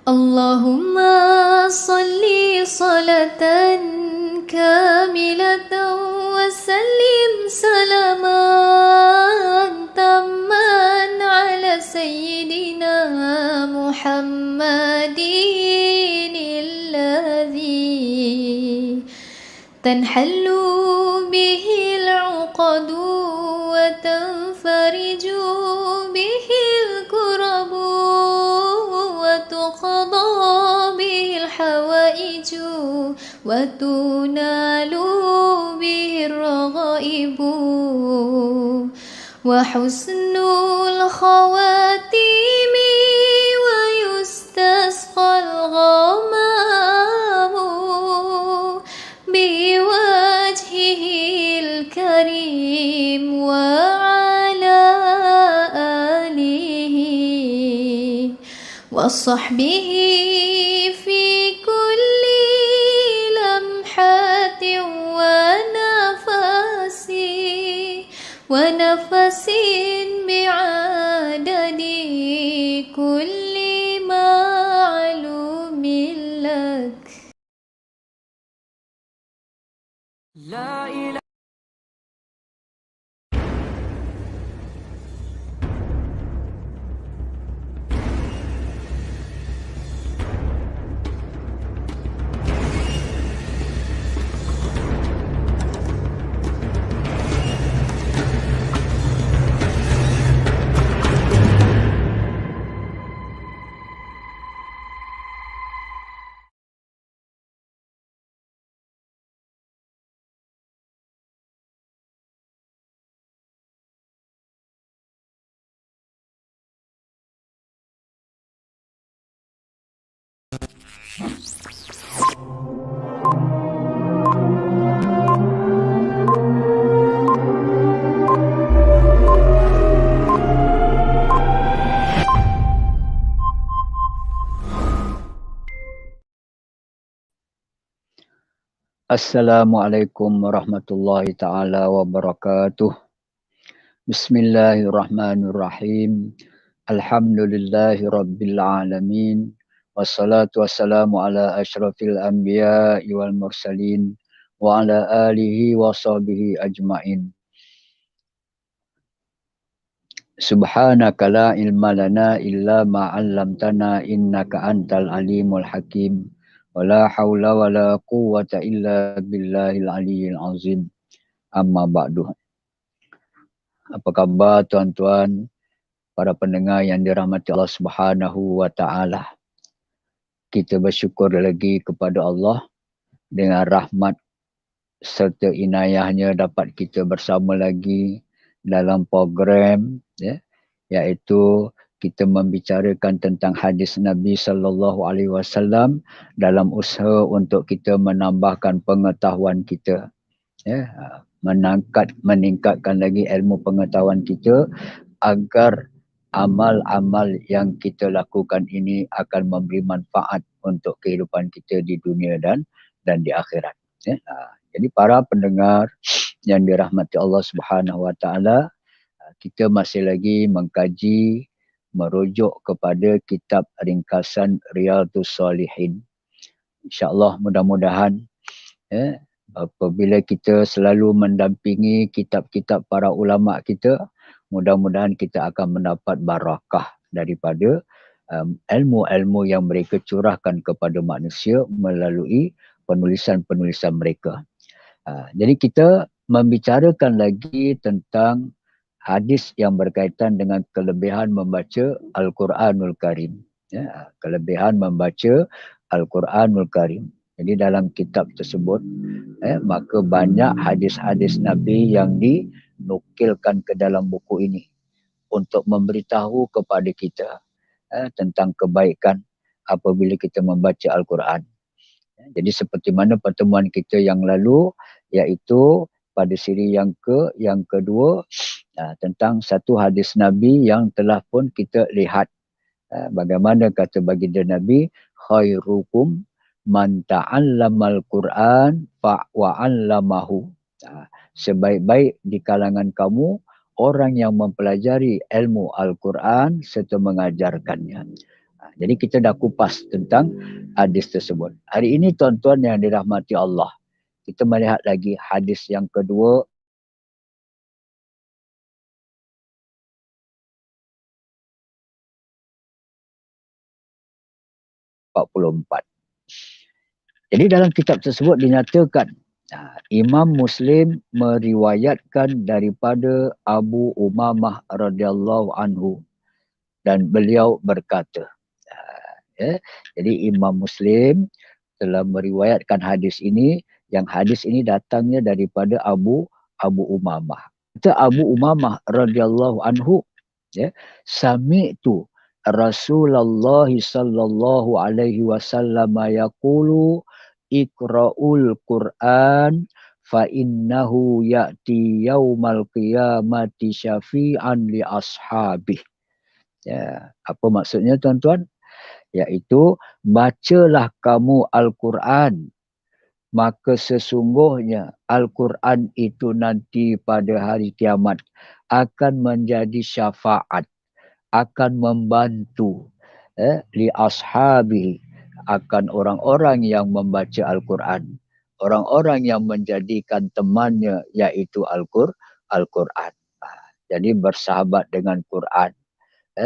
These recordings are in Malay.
Allahumma salli salatan kamilatan wa sallim salaman tamman ala sayyidina Muhammadin alladhi tanhallu bihi al-uqadu wa tanfariju bihi al-kurabu وتقضى به الحوائج وتنال به الرغائب وحسن الخواتيم ويستسقى الغمام بوجهه الكريم وعلى آله وصحبه في كل لمحة ونفس بعدد كل معلوم لك. لا إله Assalamualaikum warahmatullahi ta'ala wabarakatuh. Bismillahirrahmanirrahim. Alhamdulillahi rabbil alamin. Wassalatu wassalamu ala asyrafil anbiya'i wal mursalin. Wa ala alihi wa sahbihi ajma'in. Subhanaka la ilma lana illa ma'allamtana innaka antal alimul hakim. Wala haula wala quwwata illa billahil aliyyil azim. Amma ba'du. Apa khabar tuan-tuan, para pendengar yang dirahmati Allah Subhanahu wa taala. Kita bersyukur lagi kepada Allah dengan rahmat serta inayahnya dapat kita bersama lagi dalam program iaitu kita membicarakan tentang hadis Nabi sallallahu alaihi wasallam dalam usaha untuk kita menambahkan pengetahuan kita, meningkatkan lagi ilmu pengetahuan kita agar amal-amal yang kita lakukan ini akan memberi manfaat untuk kehidupan kita di dunia dan di akhirat. Jadi para pendengar yang dirahmati Allah Subhanahu wa taala, kita masih lagi mengkaji, merujuk kepada kitab ringkasan Riyadhus Shalihin. InsyaAllah mudah-mudahan apabila kita selalu mendampingi kitab-kitab para ulama kita, mudah-mudahan kita akan mendapat barakah daripada ilmu-ilmu yang mereka curahkan kepada manusia melalui penulisan-penulisan mereka. Jadi kita membicarakan lagi tentang hadis yang berkaitan dengan kelebihan membaca Al-Quranul Karim. Kelebihan membaca Al-Quranul Karim. Jadi dalam kitab tersebut, maka banyak hadis-hadis Nabi yang dinukilkan ke dalam buku ini untuk memberitahu kepada kita tentang kebaikan apabila kita membaca Al-Quran. Jadi seperti mana pertemuan kita yang lalu, iaitu pada siri yang kedua, tentang satu hadis Nabi yang telah pun kita lihat. Bagaimana kata baginda Nabi, khairukum man ta'allamal Qur'an fa'wa'allamahu. Sebaik-baik di kalangan kamu orang yang mempelajari ilmu Al-Quran serta mengajarkannya. Jadi kita dah kupas tentang hadis tersebut. Hari ini tuan-tuan yang dirahmati Allah, kita melihat lagi hadis yang kedua, (44). Jadi dalam kitab tersebut dinyatakan Imam Muslim meriwayatkan daripada Abu Umamah radhiyallahu anhu dan beliau berkata, jadi Imam Muslim telah meriwayatkan hadis ini, yang hadis ini datangnya daripada Abu Umamah. Kata Abu Umamah radhiyallahu anhu, sami'tu Rasulullah sallallahu alaihi wasallam yaqulu iqra'ul Qur'an fa innahu ya'ti yaumal qiyamati syafi'an li ashabih. Apa maksudnya tuan-tuan? Iaitu bacalah kamu Al-Quran, maka sesungguhnya Al-Quran itu nanti pada hari kiamat akan menjadi syafaat, akan membantu li ashabi, akan orang-orang yang membaca Al-Quran, orang-orang yang menjadikan temannya iaitu Al-Quran. Jadi bersahabat dengan Quran.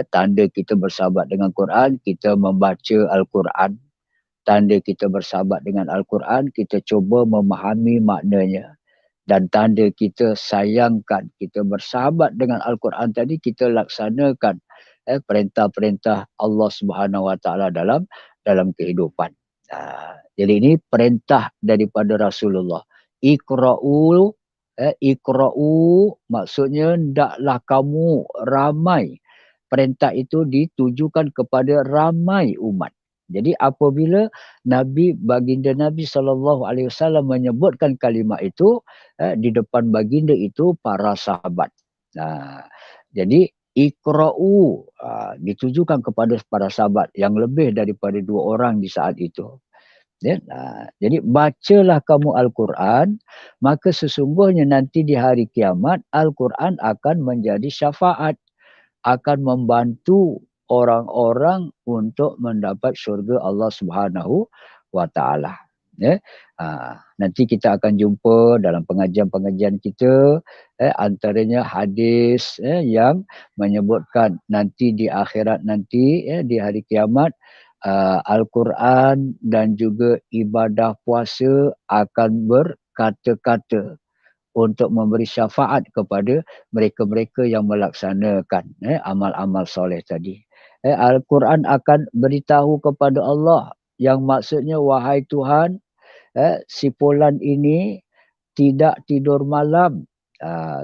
Tanda kita bersahabat dengan Quran, kita membaca Al-Quran. Tanda kita bersahabat dengan Al-Quran, kita cuba memahami maknanya. Dan tanda kita sayangkan, kita bersahabat dengan Al-Quran tadi, kita laksanakan perintah-perintah Allah Subhanahu Wa Taala dalam kehidupan. Jadi ini perintah daripada Rasulullah. Iqra'u, maksudnya hendaklah kamu ramai. Perintah itu ditujukan kepada ramai umat. Jadi apabila baginda Nabi SAW menyebutkan kalimat itu, di depan baginda itu para sahabat. Jadi iqra'u ditujukan kepada para sahabat yang lebih daripada 2 orang di saat itu. Jadi bacalah kamu Al-Quran, maka sesungguhnya nanti di hari kiamat Al-Quran akan menjadi syafaat, akan membantu orang-orang untuk mendapat syurga Allah Subhanahu Wa Taala. Nanti kita akan jumpa dalam pengajian-pengajian kita, antaranya hadis yang menyebutkan nanti di akhirat nanti, di hari kiamat, Al-Quran dan juga ibadah puasa akan berkata-kata untuk memberi syafaat kepada mereka-mereka yang melaksanakan amal-amal soleh tadi. Al-Quran akan beritahu kepada Allah, yang maksudnya, wahai Tuhan, si fulan ini tidak tidur malam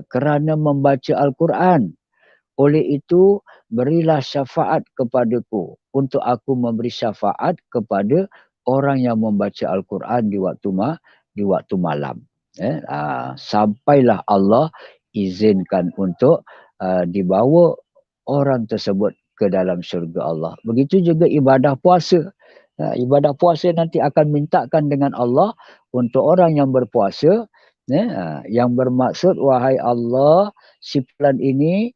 kerana membaca Al-Quran. Oleh itu, berilah syafaat kepadaku untuk aku memberi syafaat kepada orang yang membaca Al-Quran di waktu malam. Sampailah Allah izinkan untuk dibawa orang tersebut ke dalam syurga Allah. Begitu juga ibadah puasa. Ibadah puasa nanti akan mintakan dengan Allah untuk orang yang berpuasa, yang bermaksud, wahai Allah, si fulan ini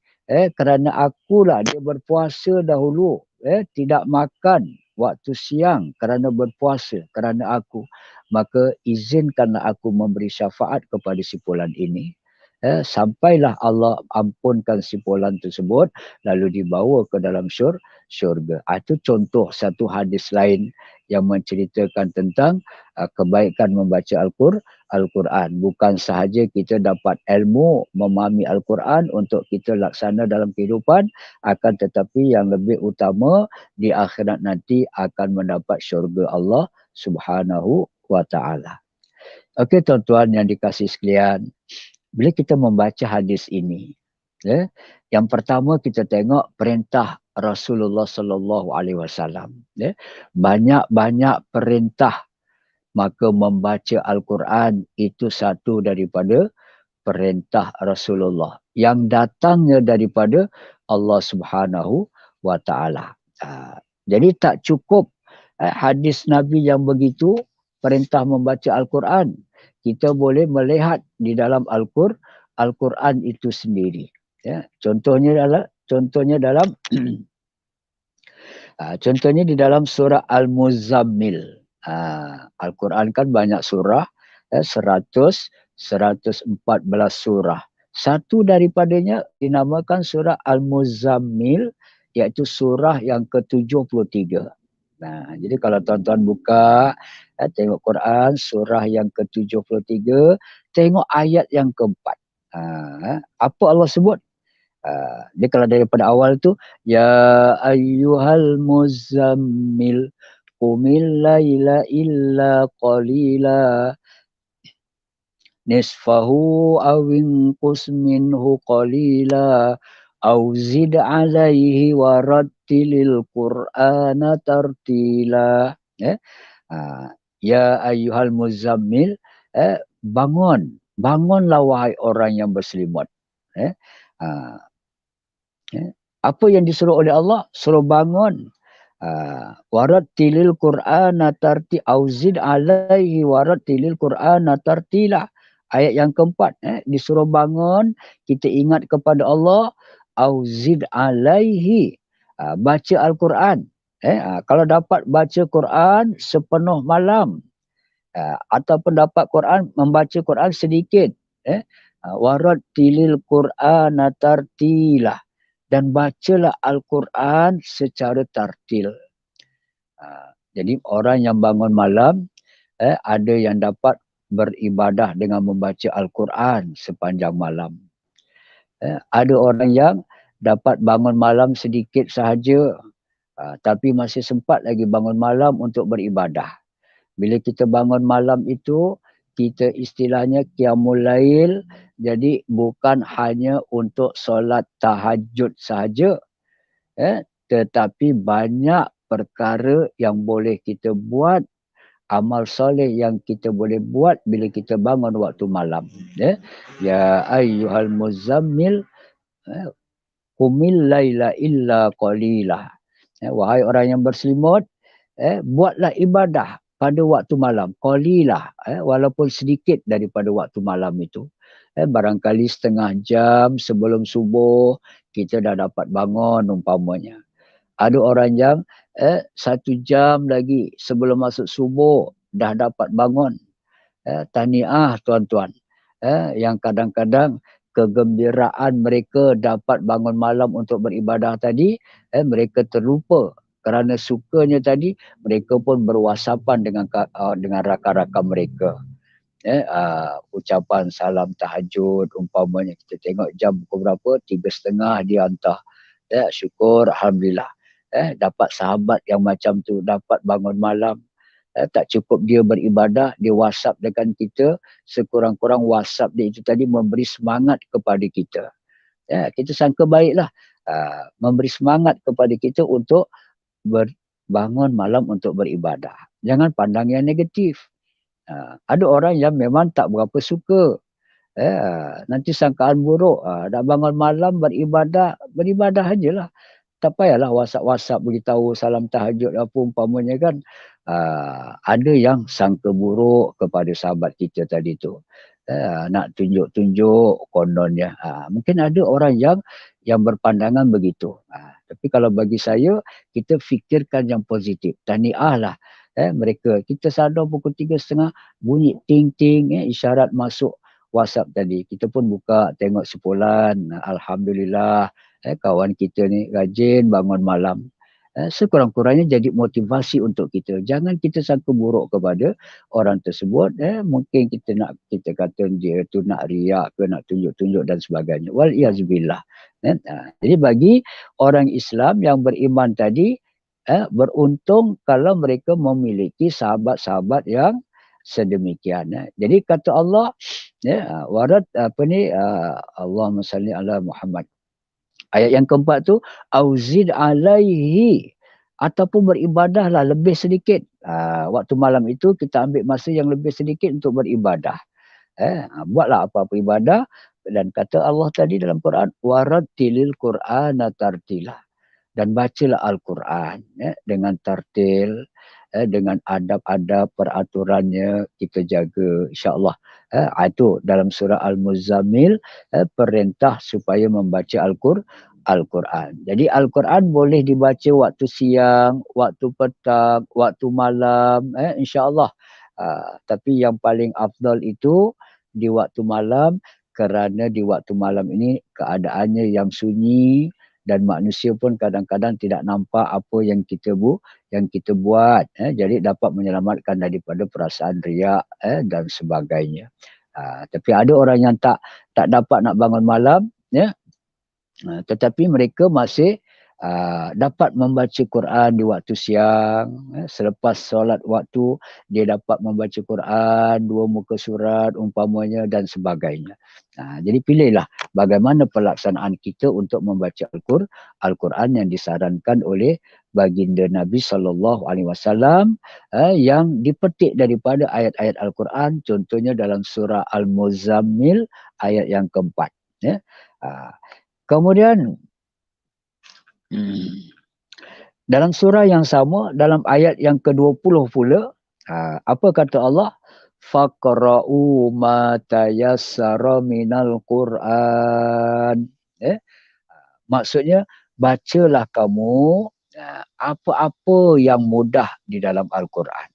kerana akulah dia berpuasa dahulu, tidak makan waktu siang kerana berpuasa kerana aku, maka izinkanlah aku memberi syafaat kepada si fulan ini, sampailah Allah ampunkan si fulan tersebut lalu dibawa ke dalam syurga. Itu contoh satu hadis lain yang menceritakan tentang kebaikan membaca Al-Quran. Bukan sahaja kita dapat ilmu memahami Al-Quran untuk kita laksana dalam kehidupan, akan tetapi yang lebih utama di akhirat nanti akan mendapat syurga Allah Subhanahu Wa Taala. Okey tuan-tuan yang dikasihi sekalian, bila kita membaca hadis ini, yang pertama kita tengok perintah Rasulullah sallallahu alaihi wasallam. Banyak-banyak perintah, maka membaca Al-Quran itu satu daripada perintah Rasulullah yang datangnya daripada Allah Subhanahu Wa Taala. Jadi tak cukup hadis Nabi yang begitu, perintah membaca Al-Quran. Kita boleh melihat di dalam Al-Quran itu sendiri. Contohnya dalam Contohnya di dalam surah Al-Muzammil. Al-Quran kan banyak surah, 100, 114 surah. Satu daripadanya dinamakan surah Al-Muzammil, iaitu surah yang ke-73. Jadi kalau tuan-tuan buka, tengok Quran, surah yang ke-73, tengok ayat yang keempat. Apa Allah sebut? Dia kalau daripada awal tu, ya ayyuhal muzammil qumil laila illa qalila nisfahu awin minhu qalila au zid alaihi warattilil qur'ana tartila. Ya ayyuhal muzammil, bangunlah wahai orang yang berselimut. Apa yang disuruh oleh Allah? Suruh bangun. Warattilil Qur'ana tarti auzid alaihi warattilil Qur'ana tartila. Ayat yang keempat, disuruh bangun, kita ingat kepada Allah, auzid alaihi, baca Al-Quran. Kalau dapat baca Quran sepenuh malam, ataupun dapat Quran, membaca Quran sedikit, warattilil Qur'ana tartila, dan bacalah Al-Quran secara tartil. Jadi orang yang bangun malam, ada yang dapat beribadah dengan membaca Al-Quran sepanjang malam. Ada orang yang dapat bangun malam sedikit sahaja, tapi masih sempat lagi bangun malam untuk beribadah. Bila kita bangun malam itu, kita istilahnya qiyamul lail, jadi bukan hanya untuk solat tahajud sahaja, tetapi banyak perkara yang boleh kita buat, amal soleh yang kita boleh buat bila kita bangun waktu malam. Ya ayyuhal muzammil qumil laila illa qalila. Wahai orang yang berselimut, buatlah ibadah pada waktu malam. Qalilah, walaupun sedikit daripada waktu malam itu. Barangkali setengah jam sebelum subuh, kita dah dapat bangun umpamanya. Ada orang yang 1 jam lagi sebelum masuk subuh, dah dapat bangun. Tahniah tuan-tuan. Yang kadang-kadang kegembiraan mereka dapat bangun malam untuk beribadah tadi, mereka terlupa. Kerana sukanya tadi, mereka pun berwhatsappan dengan rakan-rakan mereka. Ucapan salam tahajud, umpamanya kita tengok jam pukul berapa, 3.30 dia hantar. Syukur, Alhamdulillah. Dapat sahabat yang macam tu, dapat bangun malam. Tak cukup dia beribadah, dia WhatsApp dengan kita, sekurang-kurang WhatsApp dia itu tadi memberi semangat kepada kita. Kita sangka baiklah, memberi semangat kepada kita untuk bangun malam untuk beribadah. Jangan pandang yang negatif. Ada orang yang memang tak berapa suka. Nanti sangkaan buruk. Dah bangun malam beribadah ajalah. Tak payahlah WhatsApp beritahu salam tahajud apa umpamanya kan. Ada yang sangka buruk kepada sahabat kita tadi tu. Nak tunjuk-tunjuk kononnya. Mungkin ada orang yang berpandangan begitu. Tapi kalau bagi saya, kita fikirkan yang positif. Tahniah lah. Mereka, kita sadar pukul 3.30 bunyi ting-ting, isyarat masuk WhatsApp tadi. Kita pun buka tengok sepulan. Alhamdulillah. Kawan kita ni rajin bangun malam. Sekurang-kurangnya jadi motivasi untuk kita. Jangan kita sangka buruk kepada orang tersebut. Mungkin kita kata dia tu nak riak ke, nak tunjuk-tunjuk dan sebagainya. Wal-iyazubillah. Jadi bagi orang Islam yang beriman tadi, beruntung kalau mereka memiliki sahabat-sahabat yang sedemikian. Jadi kata Allah, warat Allahumma salli ala Muhammad. Ayat yang keempat tu, auzid alaihi, ataupun beribadahlah lebih sedikit. Waktu malam itu kita ambil masa yang lebih sedikit untuk beribadah. Buatlah apa-apa ibadah. Dan kata Allah tadi dalam Quran, warattilil Qur'ana tartila. Dan bacalah Al-Quran dengan tartil, dengan adab-adab peraturannya kita jaga, insya-Allah. Itu dalam surah Al-Muzammil, perintah supaya membaca Al-Quran. Jadi Al-Quran boleh dibaca waktu siang, waktu petang, waktu malam, insya-Allah. Tapi yang paling afdal itu di waktu malam, kerana di waktu malam ini keadaannya yang sunyi dan manusia pun kadang-kadang tidak nampak apa yang kita buat, jadi dapat menyelamatkan daripada perasaan riak, dan sebagainya. Tapi ada orang yang tak dapat nak bangun malam, ya. Tetapi mereka masih dapat membaca Quran di waktu siang. Selepas solat waktu, dia dapat membaca Quran, 2 muka surat umpamanya dan sebagainya. Jadi pilihlah bagaimana pelaksanaan kita untuk membaca Al-Quran yang disarankan oleh baginda Nabi SAW, yang dipetik daripada ayat-ayat Al-Quran, contohnya dalam surah Al-Muzammil ayat yang keempat. Ya. Kemudian dalam surah yang sama, dalam ayat yang ke-20 pula, apa kata Allah? Faqra'u ma tayassara minal Qur'an. Maksudnya, bacalah kamu apa-apa yang mudah di dalam Al-Quran.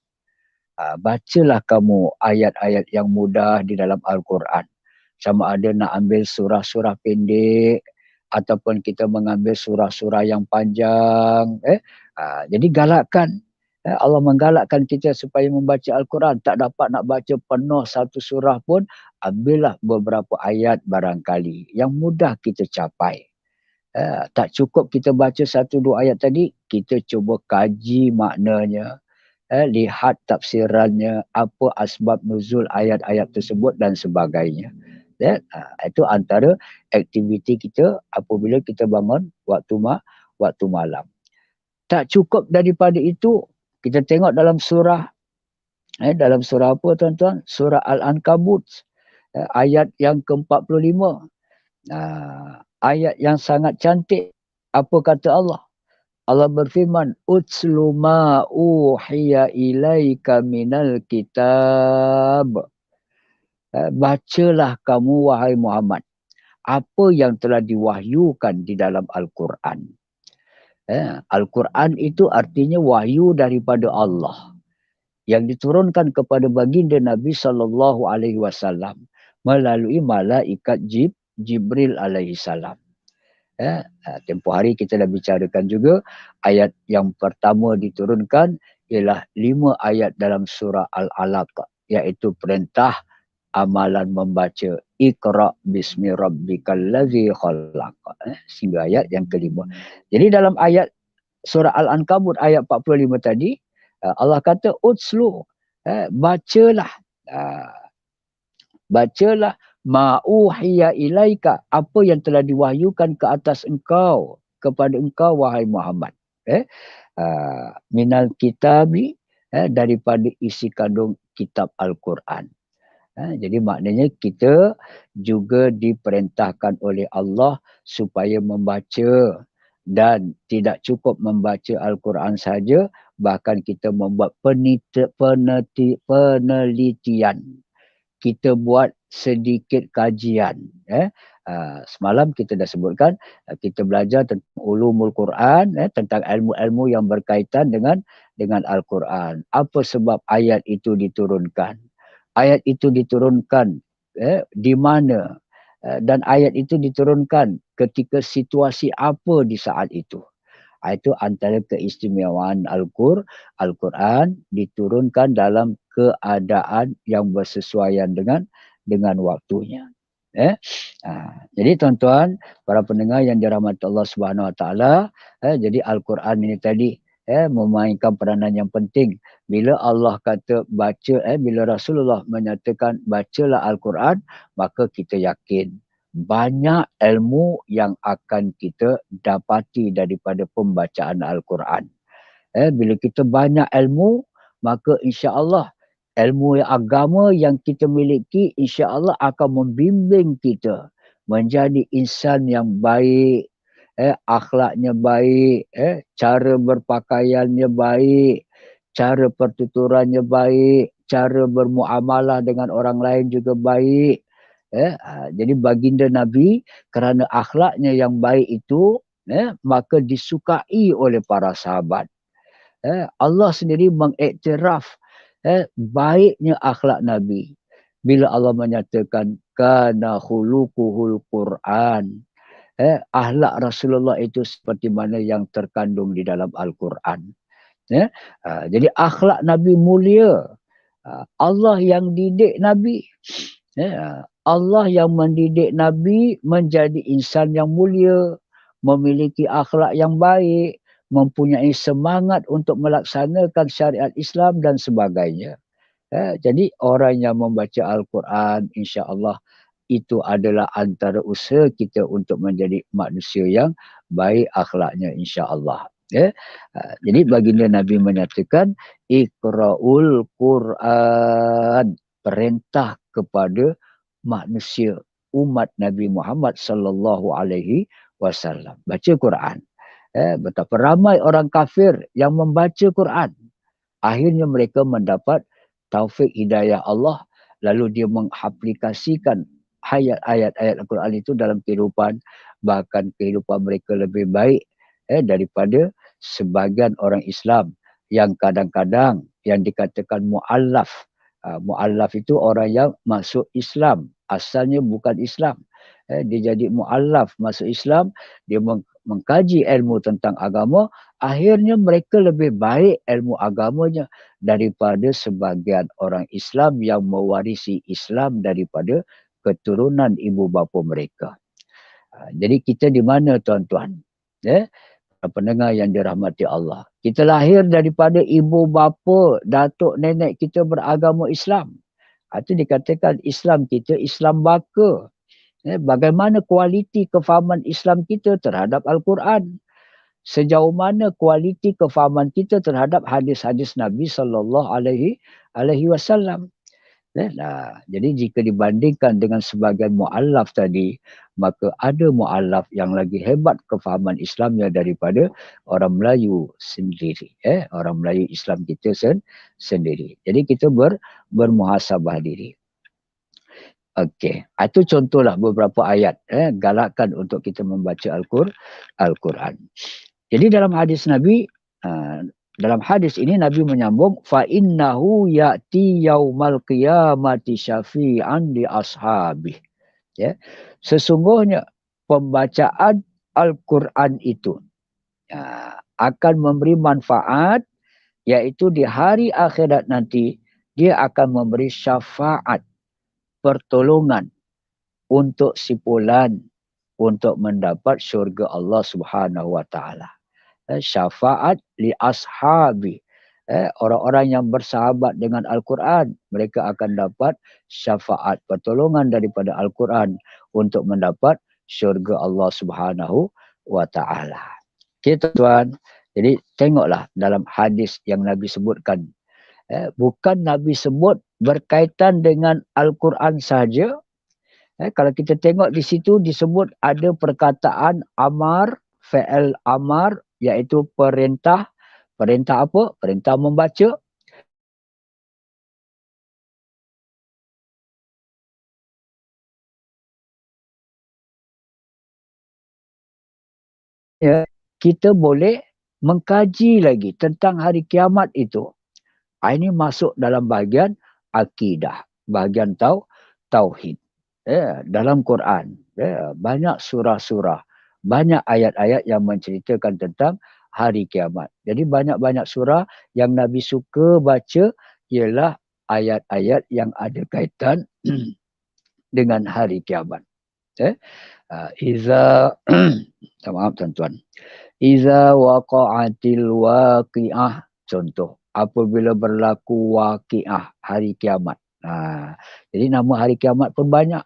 Bacalah kamu ayat-ayat yang mudah di dalam Al-Quran. Sama ada nak ambil surah-surah pendek, ataupun kita mengambil surah-surah yang panjang. Jadi galakkan. Allah menggalakkan kita supaya membaca Al-Quran. Tak dapat nak baca penuh satu surah pun, ambillah beberapa ayat barangkali yang mudah kita capai. Tak cukup kita baca 1-2 ayat tadi, kita cuba kaji maknanya. Lihat tafsirannya, apa asbab nuzul ayat-ayat tersebut dan sebagainya. Itu antara aktiviti kita apabila kita bangun waktu malam. Tak cukup daripada itu, kita tengok dalam surah apa tuan-tuan? Surah Al-Ankabut, ayat yang ke-45. Ayat yang sangat cantik. Apa kata Allah? Allah berfirman, Utslu ma uhiya ilaika minal kitab. Bacalah kamu wahai Muhammad apa yang telah diwahyukan di dalam Al-Quran. Al-Quran itu artinya wahyu daripada Allah yang diturunkan kepada baginda Nabi SAW melalui malaikat Jibril alaihi salam. Tempoh hari kita dah bicarakan juga ayat yang pertama diturunkan ialah 5 ayat dalam surah Al-Alaq, iaitu perintah amalan membaca Iqra bismi rabbikal ladzi khalaq, sehingga ayat yang kelima. Jadi dalam ayat surah Al-Ankabut ayat 45 tadi, Allah kata utslu, bacalah ma'uhiya ilaika, apa yang telah diwahyukan ke atas engkau, kepada engkau wahai Muhammad, minal kitabi, daripada isi kandung kitab Al-Quran. Jadi maknanya kita juga diperintahkan oleh Allah supaya membaca, dan tidak cukup membaca Al-Quran saja, bahkan kita membuat penelitian. Kita buat sedikit kajian. Semalam kita dah sebutkan, kita belajar tentang ulumul Quran, tentang ilmu-ilmu yang berkaitan dengan Al-Quran. Apa sebab ayat itu diturunkan? Ayat itu diturunkan di mana? Dan ayat itu diturunkan ketika situasi apa di saat itu. Itu antara keistimewaan Al-Quran, diturunkan dalam keadaan yang bersesuaian dengan waktunya. Jadi tuan-tuan, para pendengar yang dirahmati Allah Subhanahu Wa Taala, jadi Al-Quran ini tadi memainkan peranan yang penting. Bila Allah kata baca, bila Rasulullah menyatakan bacalah Al-Quran, maka kita yakin banyak ilmu yang akan kita dapati daripada pembacaan Al-Quran. Bila kita banyak ilmu, maka insya-Allah ilmu agama yang kita miliki insya-Allah akan membimbing kita menjadi insan yang baik, akhlaknya baik, cara berpakaiannya baik, cara pertuturannya baik, cara bermuamalah dengan orang lain juga baik. Jadi baginda Nabi kerana akhlaknya yang baik itu, maka disukai oleh para sahabat. Allah sendiri mengiktiraf baiknya akhlak Nabi. Bila Allah menyatakan kana khuluquhul Quran. Akhlak Rasulullah itu seperti mana yang terkandung di dalam Al-Quran. Jadi akhlak Nabi mulia. Allah yang didik Nabi. Allah yang mendidik Nabi menjadi insan yang mulia, memiliki akhlak yang baik, mempunyai semangat untuk melaksanakan syariat Islam dan sebagainya. Jadi orang yang membaca Al-Quran, insya-Allah itu adalah antara usaha kita untuk menjadi manusia yang baik akhlaknya, insya-Allah. Jadi baginda Nabi menyatakan Iqra'ul Quran, perintah kepada manusia umat Nabi Muhammad sallallahu alaihi wasallam. Baca Quran. Betapa ramai orang kafir yang membaca Quran. Akhirnya mereka mendapat taufik hidayah Allah, lalu dia mengaplikasikan ayat-ayat Al-Quran itu dalam kehidupan, bahkan kehidupan mereka lebih baik daripada sebagian orang Islam yang kadang-kadang yang dikatakan mu'allaf. Mu'allaf itu orang yang masuk Islam, asalnya bukan Islam. Dia jadi mu'allaf, masuk Islam, dia mengkaji ilmu tentang agama, akhirnya mereka lebih baik ilmu agamanya daripada sebagian orang Islam yang mewarisi Islam daripada keturunan ibu bapa mereka. Jadi kita di mana tuan-tuan? Pendengar yang dirahmati Allah. Kita lahir daripada ibu bapa, datuk nenek kita beragama Islam. Itu dikatakan Islam kita Islam baka. Bagaimana kualiti kefahaman Islam kita terhadap Al-Quran? Sejauh mana kualiti kefahaman kita terhadap hadis-hadis Nabi sallallahu alaihi wasallam? Jadi jika dibandingkan dengan sebagian mu'allaf tadi, maka ada mu'allaf yang lagi hebat kefahaman Islamnya daripada orang Melayu sendiri. Orang Melayu Islam kita sendiri. Jadi kita bermuhasabah diri. Okey, itu contohlah beberapa ayat galakkan untuk kita membaca Al-Quran. Jadi dalam hadis Nabi, dalam hadis ini Nabi menyambung fa innahu ya'ti yaumal qiyamati syafi'an li ashabih. Sesungguhnya pembacaan Al-Quran itu akan memberi manfaat, iaitu di hari akhirat nanti dia akan memberi syafaat, pertolongan untuk si fulan untuk mendapat syurga Allah Subhanahu wa taala. Syafaat li ashabi. Orang-orang yang bersahabat dengan Al-Quran, mereka akan dapat syafaat, pertolongan daripada Al-Quran untuk mendapat syurga Allah Subhanahu wa taala. Okay, tuan. Jadi tengoklah dalam hadis yang Nabi sebutkan. Bukan Nabi sebut berkaitan dengan Al-Quran sahaja. Kalau kita tengok di situ disebut ada perkataan amar, fi'il amar, iaitu perintah. Perintah apa? Perintah membaca. Kita boleh mengkaji lagi tentang hari kiamat itu. Ini masuk dalam bahagian akidah, bahagian tauhid. Dalam Quran, banyak surah-surah, banyak ayat-ayat yang menceritakan tentang hari kiamat. Jadi banyak-banyak surah yang Nabi suka baca ialah ayat-ayat yang ada kaitan dengan hari kiamat. Maaf tuan-tuan. Iza waqa'atil waqi'ah, contoh, apabila berlaku waqi'ah, hari kiamat. Jadi nama hari kiamat pun banyak.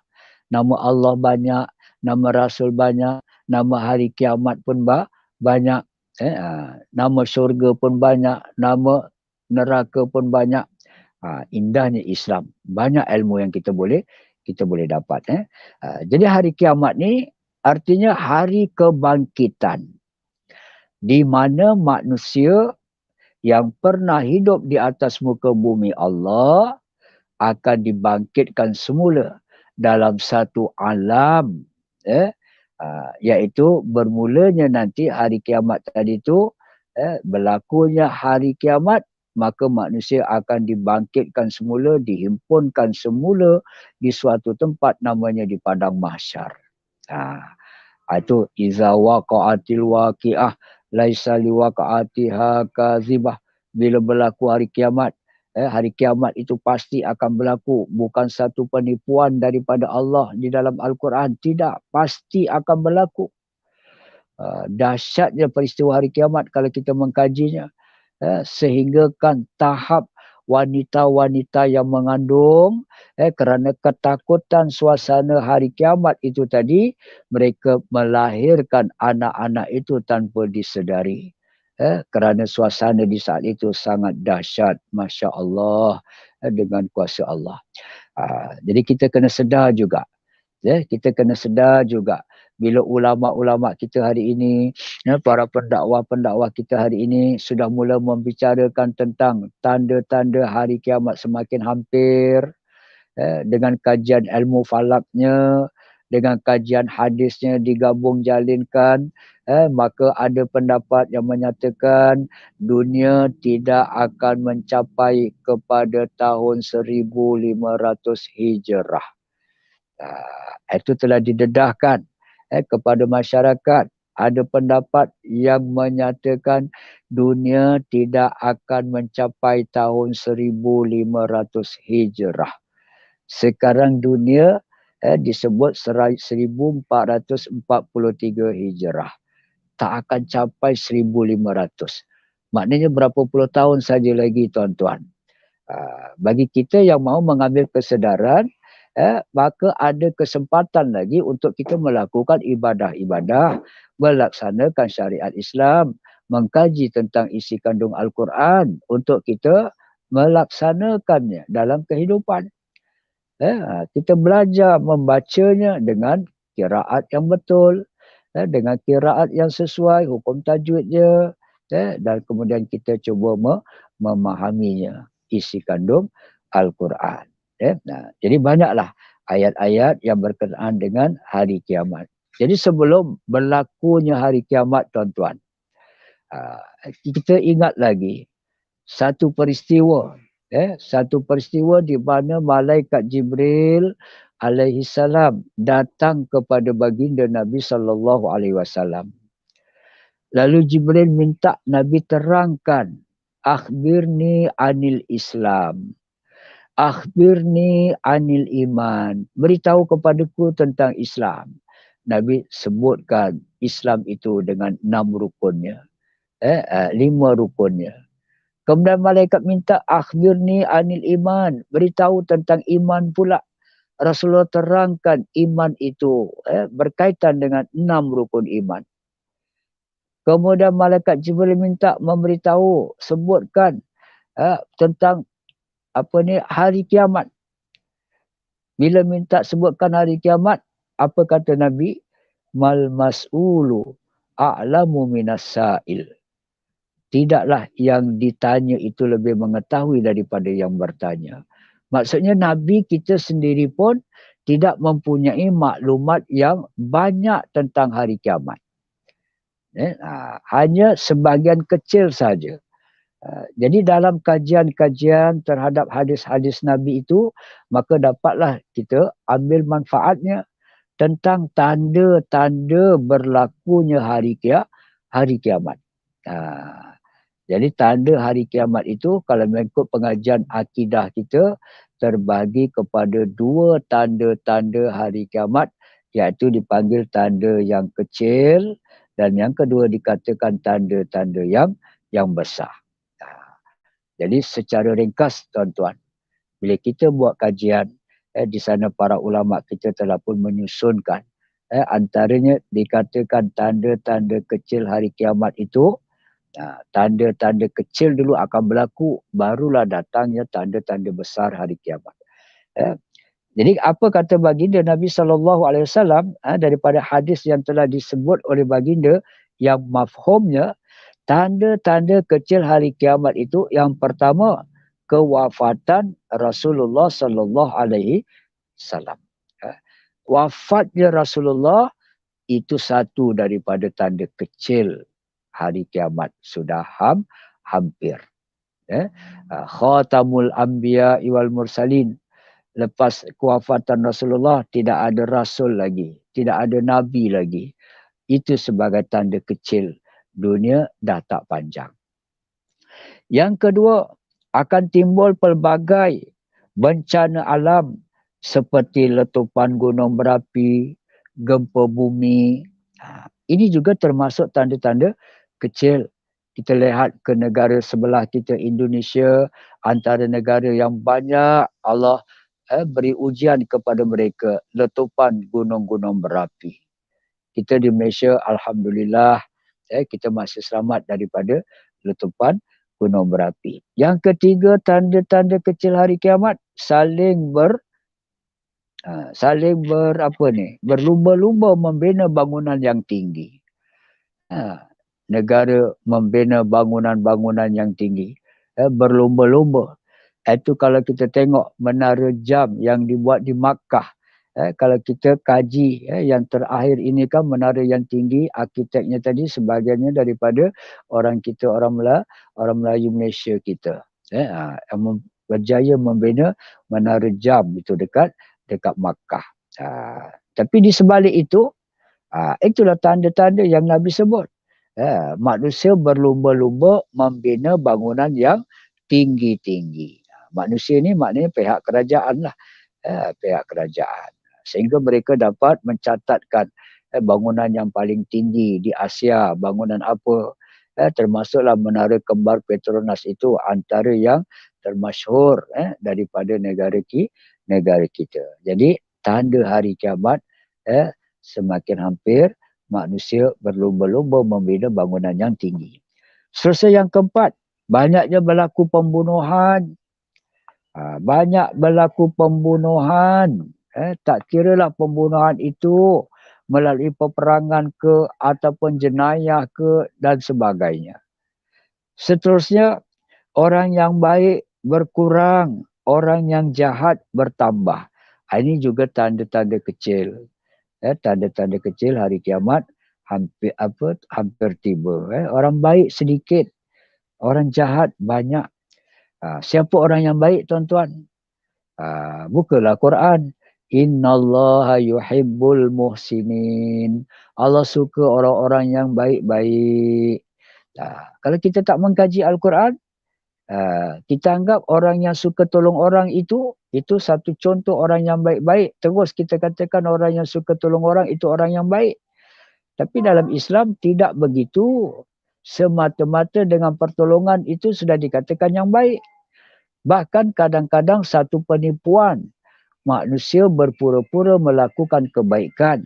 Nama Allah banyak, nama Rasul banyak, nama hari kiamat pun banyak. Nama syurga pun banyak, nama neraka pun banyak. Indahnya Islam. Banyak ilmu yang kita boleh dapat. Jadi hari kiamat ni artinya hari kebangkitan. Di mana manusia yang pernah hidup di atas muka bumi Allah akan dibangkitkan semula dalam satu alam, iaitu bermulanya nanti hari kiamat tadi tu, berlakunya hari kiamat, maka manusia akan dibangkitkan semula, dihimpunkan semula di suatu tempat namanya di padang mahsyar. Itu iza waqa'atil waqi'ah laisa liwaqa'atiha kazibah. Bila berlaku hari kiamat, hari kiamat itu pasti akan berlaku, bukan satu penipuan daripada Allah di dalam Al-Quran, tidak, pasti akan berlaku. Dahsyatnya peristiwa hari kiamat kalau kita mengkajinya, sehingga kan tahap wanita-wanita yang mengandung, kerana ketakutan suasana hari kiamat itu tadi, mereka melahirkan anak-anak itu tanpa disedari. Kerana suasana di saat itu sangat dahsyat, Masya Allah, dengan kuasa Allah. Jadi kita kena sedar juga. Kita kena sedar juga bila ulama-ulama kita hari ini, para pendakwa-pendakwa kita hari ini sudah mula membicarakan tentang tanda-tanda hari kiamat semakin hampir, dengan kajian ilmu falaknya, dengan kajian hadisnya digabung jalinkan, maka ada pendapat yang menyatakan dunia tidak akan mencapai kepada tahun 1500 Hijrah. Itu telah didedahkan kepada masyarakat. Ada pendapat yang menyatakan dunia tidak akan mencapai tahun 1500 Hijrah. Sekarang dunia disebut 1443 Hijrah. Tak akan capai 1500. Maknanya berapa puluh tahun saja lagi, tuan-tuan. Bagi kita yang mahu mengambil kesedaran, maka ada kesempatan lagi untuk kita melakukan ibadah-ibadah, melaksanakan syariat Islam, mengkaji tentang isi kandung Al-Quran untuk kita melaksanakannya dalam kehidupan. Kita belajar membacanya dengan qiraat yang betul, dengan qiraat yang sesuai hukum tajwidnya, dan kemudian kita cuba memahaminya, isi kandung Al-Quran. Jadi banyaklah ayat-ayat yang berkenaan dengan hari kiamat. Jadi sebelum berlakunya hari kiamat, tuan-tuan, kita ingat lagi satu peristiwa, satu peristiwa di mana malaikat Jibril alaihi salam datang kepada baginda Nabi sallallahu alaihi wasallam. Lalu Jibril minta Nabi terangkan, akhbirni anil Islam. Akhbirni anil iman. Beritahu kepadaku tentang Islam. Nabi sebutkan Islam itu dengan 6 rukunnya. 5 rukunnya. Kemudian malaikat minta akhbirni anil iman. Beritahu tentang iman pula. Rasulullah terangkan iman itu berkaitan dengan 6 rukun iman. Kemudian malaikat Jibril minta memberitahu, sebutkan tentang hari kiamat. Bila minta sebutkan hari kiamat, apa kata Nabi? Mal mas'ulu a'lamu minas sa'il. Tidaklah yang ditanya itu lebih mengetahui daripada yang bertanya. Maksudnya Nabi kita sendiri pun tidak mempunyai maklumat yang banyak tentang hari kiamat. Hanya sebahagian kecil saja. Jadi dalam kajian-kajian terhadap hadis-hadis Nabi itu, maka dapatlah kita ambil manfaatnya tentang tanda-tanda berlakunya hari kiamat. Jadi tanda hari kiamat itu kalau mengikut pengajian akidah kita terbagi kepada 2 tanda-tanda hari kiamat, iaitu dipanggil tanda yang kecil dan yang kedua dikatakan tanda-tanda yang besar. Jadi secara ringkas, tuan-tuan, bila kita buat kajian, di sana para ulama kita telah pun menyusunkan, antaranya dikatakan tanda-tanda kecil hari kiamat itu, tanda-tanda kecil dulu akan berlaku, barulah datangnya tanda-tanda besar hari kiamat. Jadi apa kata baginda Nabi SAW daripada hadis yang telah disebut oleh baginda yang mafhumnya, tanda-tanda kecil hari kiamat itu yang pertama, kewafatan Rasulullah sallallahu alaihi wasallam. wafatnya Rasulullah itu satu daripada tanda kecil hari kiamat sudah hampir. Khatamul anbiya wal mursalin. Lepas kewafatan Rasulullah tidak ada rasul lagi, tidak ada nabi lagi. Itu sebagai tanda kecil dunia dah tak panjang. Yang kedua, akan timbul pelbagai bencana alam seperti letupan gunung berapi, gempa bumi. Ini juga termasuk tanda-tanda kecil. Kita lihat ke negara sebelah kita, Indonesia, antara negara yang banyak Allah beri ujian kepada mereka, letupan gunung-gunung berapi. Kita di Malaysia, Alhamdulillah, kita masih selamat daripada letupan gunung berapi. Yang ketiga, tanda-tanda kecil hari kiamat, berlumba-lumba membina bangunan yang tinggi. Negara membina bangunan-bangunan yang tinggi, berlumba-lumba. Itu kalau kita tengok menara jam yang dibuat di Makkah, kalau kita kaji yang terakhir ini kan menara yang tinggi, arkiteknya tadi sebahagiannya daripada orang kita, orang Melayu Malaysia kita. Yang berjaya membina menara jam itu dekat Makkah. Tapi di sebalik itu, itulah tanda-tanda yang Nabi sebut. Manusia berlumba-lumba membina bangunan yang tinggi-tinggi. Manusia ni maknanya pihak kerajaan lah. Pihak kerajaan. Sehingga mereka dapat mencatatkan bangunan yang paling tinggi di Asia, bangunan apa. Termasuklah menara kembar Petronas itu antara yang termasyhur daripada negara kita. Jadi tanda hari kiamat semakin hampir, manusia berlumba-lumba membina bangunan yang tinggi. Seterusnya yang keempat, banyaknya berlaku pembunuhan. Banyak berlaku pembunuhan. Tak kiralah pembunuhan itu melalui peperangan ke ataupun jenayah ke dan sebagainya. Seterusnya, orang yang baik berkurang, orang yang jahat bertambah. Ini juga tanda-tanda kecil. Tanda-tanda kecil hari kiamat hampir tiba. Orang baik sedikit, orang jahat banyak. Siapa orang yang baik, tuan-tuan? Bukalah Quran. Innallaha yuhibbul muhsinin. Allah suka orang-orang yang baik-baik. Kalau kita tak mengkaji Al-Quran, kita anggap orang yang suka tolong orang itu satu contoh orang yang baik-baik. Terus kita katakan orang yang suka tolong orang itu orang yang baik. Tapi dalam Islam tidak begitu. Semata-mata dengan pertolongan itu sudah dikatakan yang baik. Bahkan kadang-kadang satu penipuan. Manusia berpura-pura melakukan kebaikan.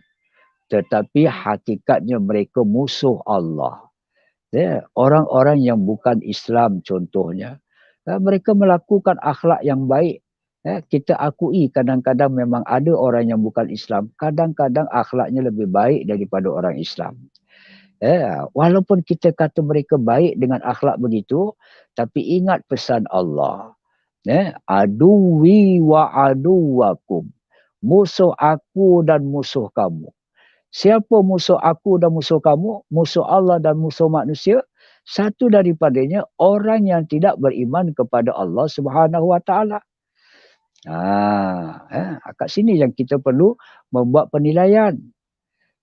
Tetapi hakikatnya mereka musuh Allah. Orang-orang yang bukan Islam contohnya. Mereka melakukan akhlak yang baik. Kita akui kadang-kadang memang ada orang yang bukan Islam. Kadang-kadang akhlaknya lebih baik daripada orang Islam. Walaupun kita kata mereka baik dengan akhlak begitu, tapi ingat pesan Allah. Aduwi wa aduwakum. Musuh aku dan musuh kamu. Siapa musuh aku dan musuh kamu? Musuh Allah dan musuh manusia. Satu daripadanya orang yang tidak beriman kepada Allah Subhanahu Wa Taala. Kat sini yang kita perlu membuat penilaian.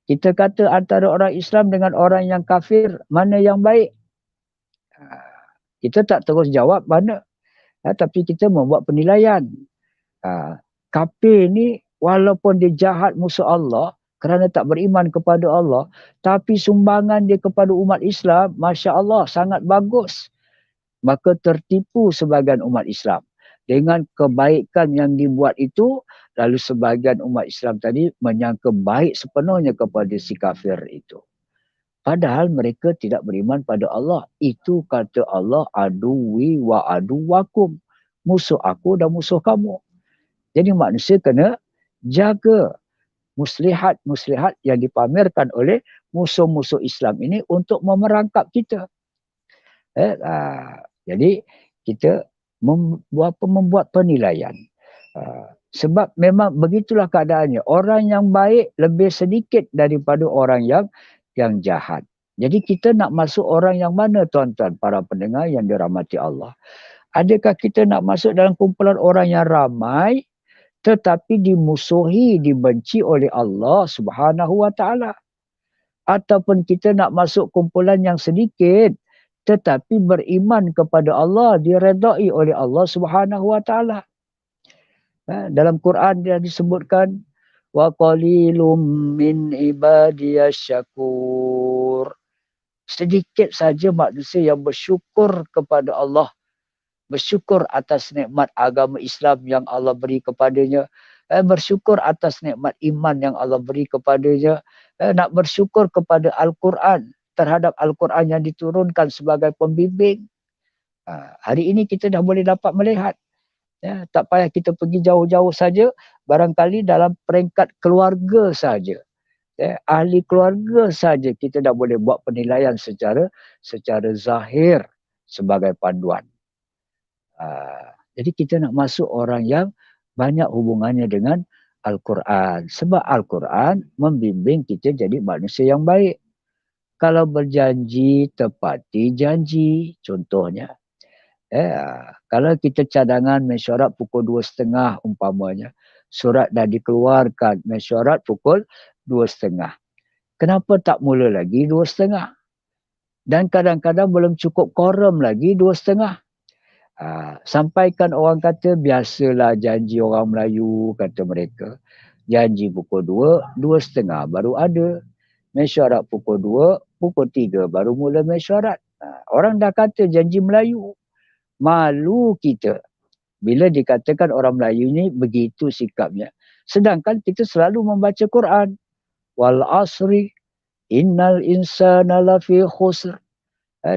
Kita kata antara orang Islam dengan orang yang kafir, mana yang baik? Kita tak terus jawab mana. Tapi kita membuat penilaian. Kafir ni walaupun dia jahat musuh Allah, kerana tak beriman kepada Allah, tapi sumbangan dia kepada umat Islam, Masya Allah, sangat bagus. Maka tertipu sebagian umat Islam. Dengan kebaikan yang dibuat itu, lalu sebahagian umat Islam tadi menyangka baik sepenuhnya kepada si kafir itu. Padahal mereka tidak beriman pada Allah. Itu kata Allah, aduwi wa aduwakum. Musuh aku dan musuh kamu. Jadi manusia kena jaga muslihat-muslihat yang dipamerkan oleh musuh-musuh Islam ini untuk memerangkap kita. Jadi kita membuat penilaian. Sebab memang begitulah keadaannya. Orang yang baik lebih sedikit daripada orang yang jahat. Jadi kita nak masuk orang yang mana tuan-tuan para pendengar yang dirahmati Allah? Adakah kita nak masuk dalam kumpulan orang yang ramai tetapi dimusuhi, dibenci oleh Allah Subhanahu Wa Taala? Ataupun kita nak masuk kumpulan yang sedikit tetapi beriman kepada Allah, diredai oleh Allah Subhanahu Wa Taala? Dalam Quran dia disebutkan wa qalilum min ibadiyasy syakur. Sedikit saja manusia yang bersyukur kepada Allah, bersyukur atas nikmat agama Islam yang Allah beri kepadanya, bersyukur atas nikmat iman yang Allah beri kepadanya, nak bersyukur kepada Al-Quran, terhadap Al-Quran yang diturunkan sebagai pembimbing. Hari ini kita dah boleh dapat melihat. Ya, tak payah kita pergi jauh-jauh saja, barangkali dalam peringkat keluarga saja. Ya, ahli keluarga saja kita dah boleh buat penilaian secara zahir sebagai panduan. Jadi kita nak masuk orang yang banyak hubungannya dengan Al-Quran. Sebab Al-Quran membimbing kita jadi manusia yang baik. Kalau berjanji, tepati janji. Contohnya. Kalau kita cadangan mesyuarat pukul 2.30 umpamanya. Surat dah dikeluarkan mesyuarat pukul 2.30. Kenapa tak mula lagi 2.30? Dan kadang-kadang belum cukup quorum lagi 2.30. Sampaikan orang kata biasalah janji orang Melayu, kata mereka. Janji pukul 2, 2.30 baru ada. Mesyuarat pukul 2, pukul 3 baru mula mesyuarat. Orang dah kata janji Melayu. Malu kita bila dikatakan orang Melayu ni begitu sikapnya. Sedangkan kita selalu membaca Quran. Wal asri innal insana lafi khusr.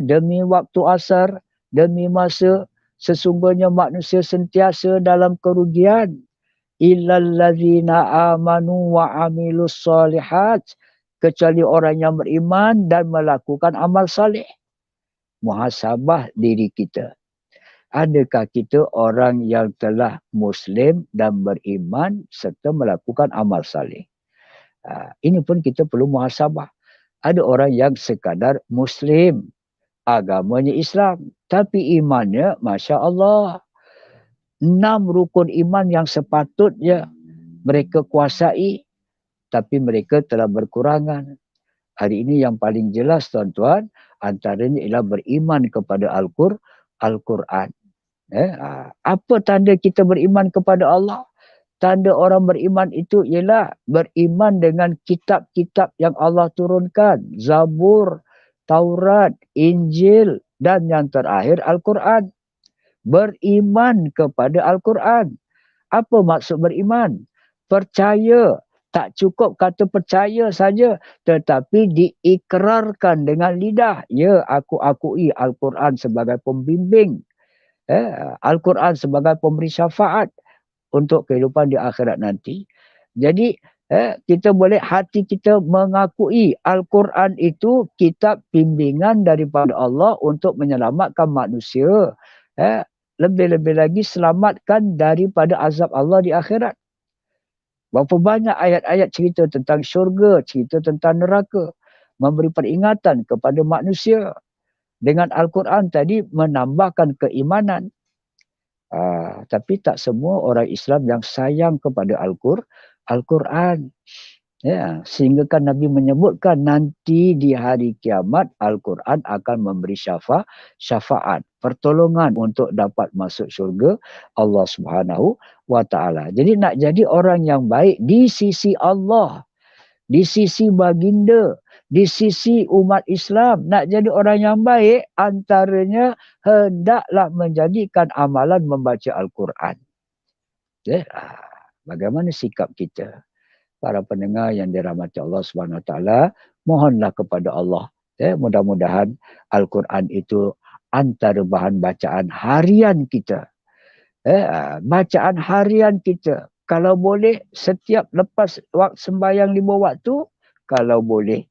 Demi waktu asar, demi masa, sesungguhnya manusia sentiasa dalam kerugian. Illal ladzina amanu wa amilus solihat. Kecuali orang yang beriman dan melakukan amal salih. Muhasabah diri kita. Adakah kita orang yang telah Muslim dan beriman serta melakukan amal salih? Ini pun kita perlu muhasabah. Ada orang yang sekadar Muslim, agamanya Islam, tapi imannya Masya Allah. 6 rukun iman yang sepatutnya mereka kuasai, tapi mereka telah berkurangan. Hari ini yang paling jelas tuan-tuan, antaranya ialah beriman kepada Al-Quran. Apa tanda kita beriman kepada Allah? Tanda orang beriman itu ialah beriman dengan kitab-kitab yang Allah turunkan. Zabur, Taurat, Injil dan yang terakhir Al-Quran. Beriman kepada Al-Quran. Apa maksud beriman? Percaya. Tak cukup kata percaya saja, tetapi diikrarkan dengan lidah. Ya, aku akui Al-Quran sebagai pembimbing. Al-Quran sebagai pemberi syafaat untuk kehidupan di akhirat nanti. Jadi kita boleh hati kita mengakui Al-Quran itu kitab bimbingan daripada Allah untuk menyelamatkan manusia. Lebih-lebih lagi selamatkan daripada azab Allah di akhirat. Berapa banyak ayat-ayat cerita tentang syurga, cerita tentang neraka. Memberi peringatan kepada manusia. Dengan Al-Quran tadi menambahkan keimanan. Tapi tak semua orang Islam yang sayang kepada Al-Quran. Ya, sehingga kan Nabi menyebutkan nanti di hari kiamat Al-Quran akan memberi syafaat, pertolongan untuk dapat masuk syurga Allah Subhanahu Wa Taala. Jadi nak jadi orang yang baik di sisi Allah, di sisi baginda, di sisi umat Islam, nak jadi orang yang baik, antaranya hendaklah menjadikan amalan membaca Al-Quran. Bagaimana sikap kita? Para pendengar yang dirahmati Allah Subhanahu Wa Taala, mohonlah kepada Allah. Mudah-mudahan Al-Quran itu antara bahan bacaan harian kita. Bacaan harian kita. Kalau boleh, setiap lepas waktu sembahyang 5 waktu, kalau boleh,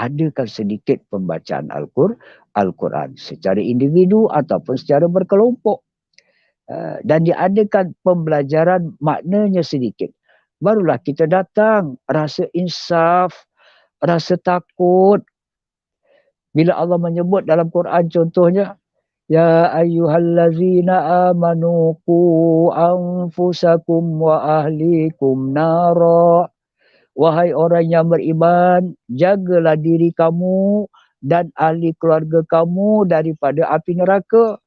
adakan sedikit pembacaan Al-Quran secara individu ataupun secara berkelompok. Dan diadakan pembelajaran maknanya sedikit. Barulah kita datang, rasa insaf, rasa takut. Bila Allah menyebut dalam Quran contohnya, Ya ayyuhallazina amanu qu anfusakum wa ahlikum nara. Wahai orang yang beriman, jagalah diri kamu dan ahli keluarga kamu daripada api neraka.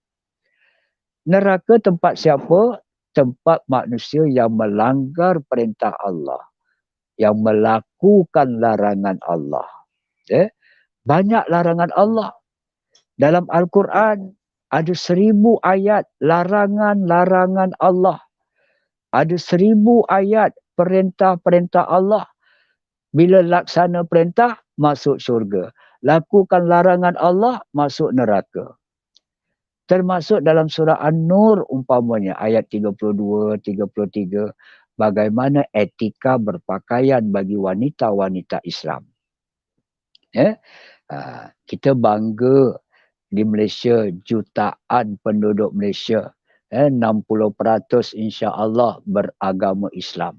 Neraka tempat siapa? Tempat manusia yang melanggar perintah Allah. Yang melakukan larangan Allah. Banyak larangan Allah. Dalam Al-Quran ada 1000 ayat larangan-larangan Allah. Ada 1000 ayat perintah-perintah Allah. Bila laksana perintah, masuk syurga. Lakukan larangan Allah, masuk neraka. Termasuk dalam surah An-Nur umpamanya ayat 32, 33. Bagaimana etika berpakaian bagi wanita-wanita Islam. Kita bangga di Malaysia, jutaan penduduk Malaysia. 60% insya-Allah beragama Islam.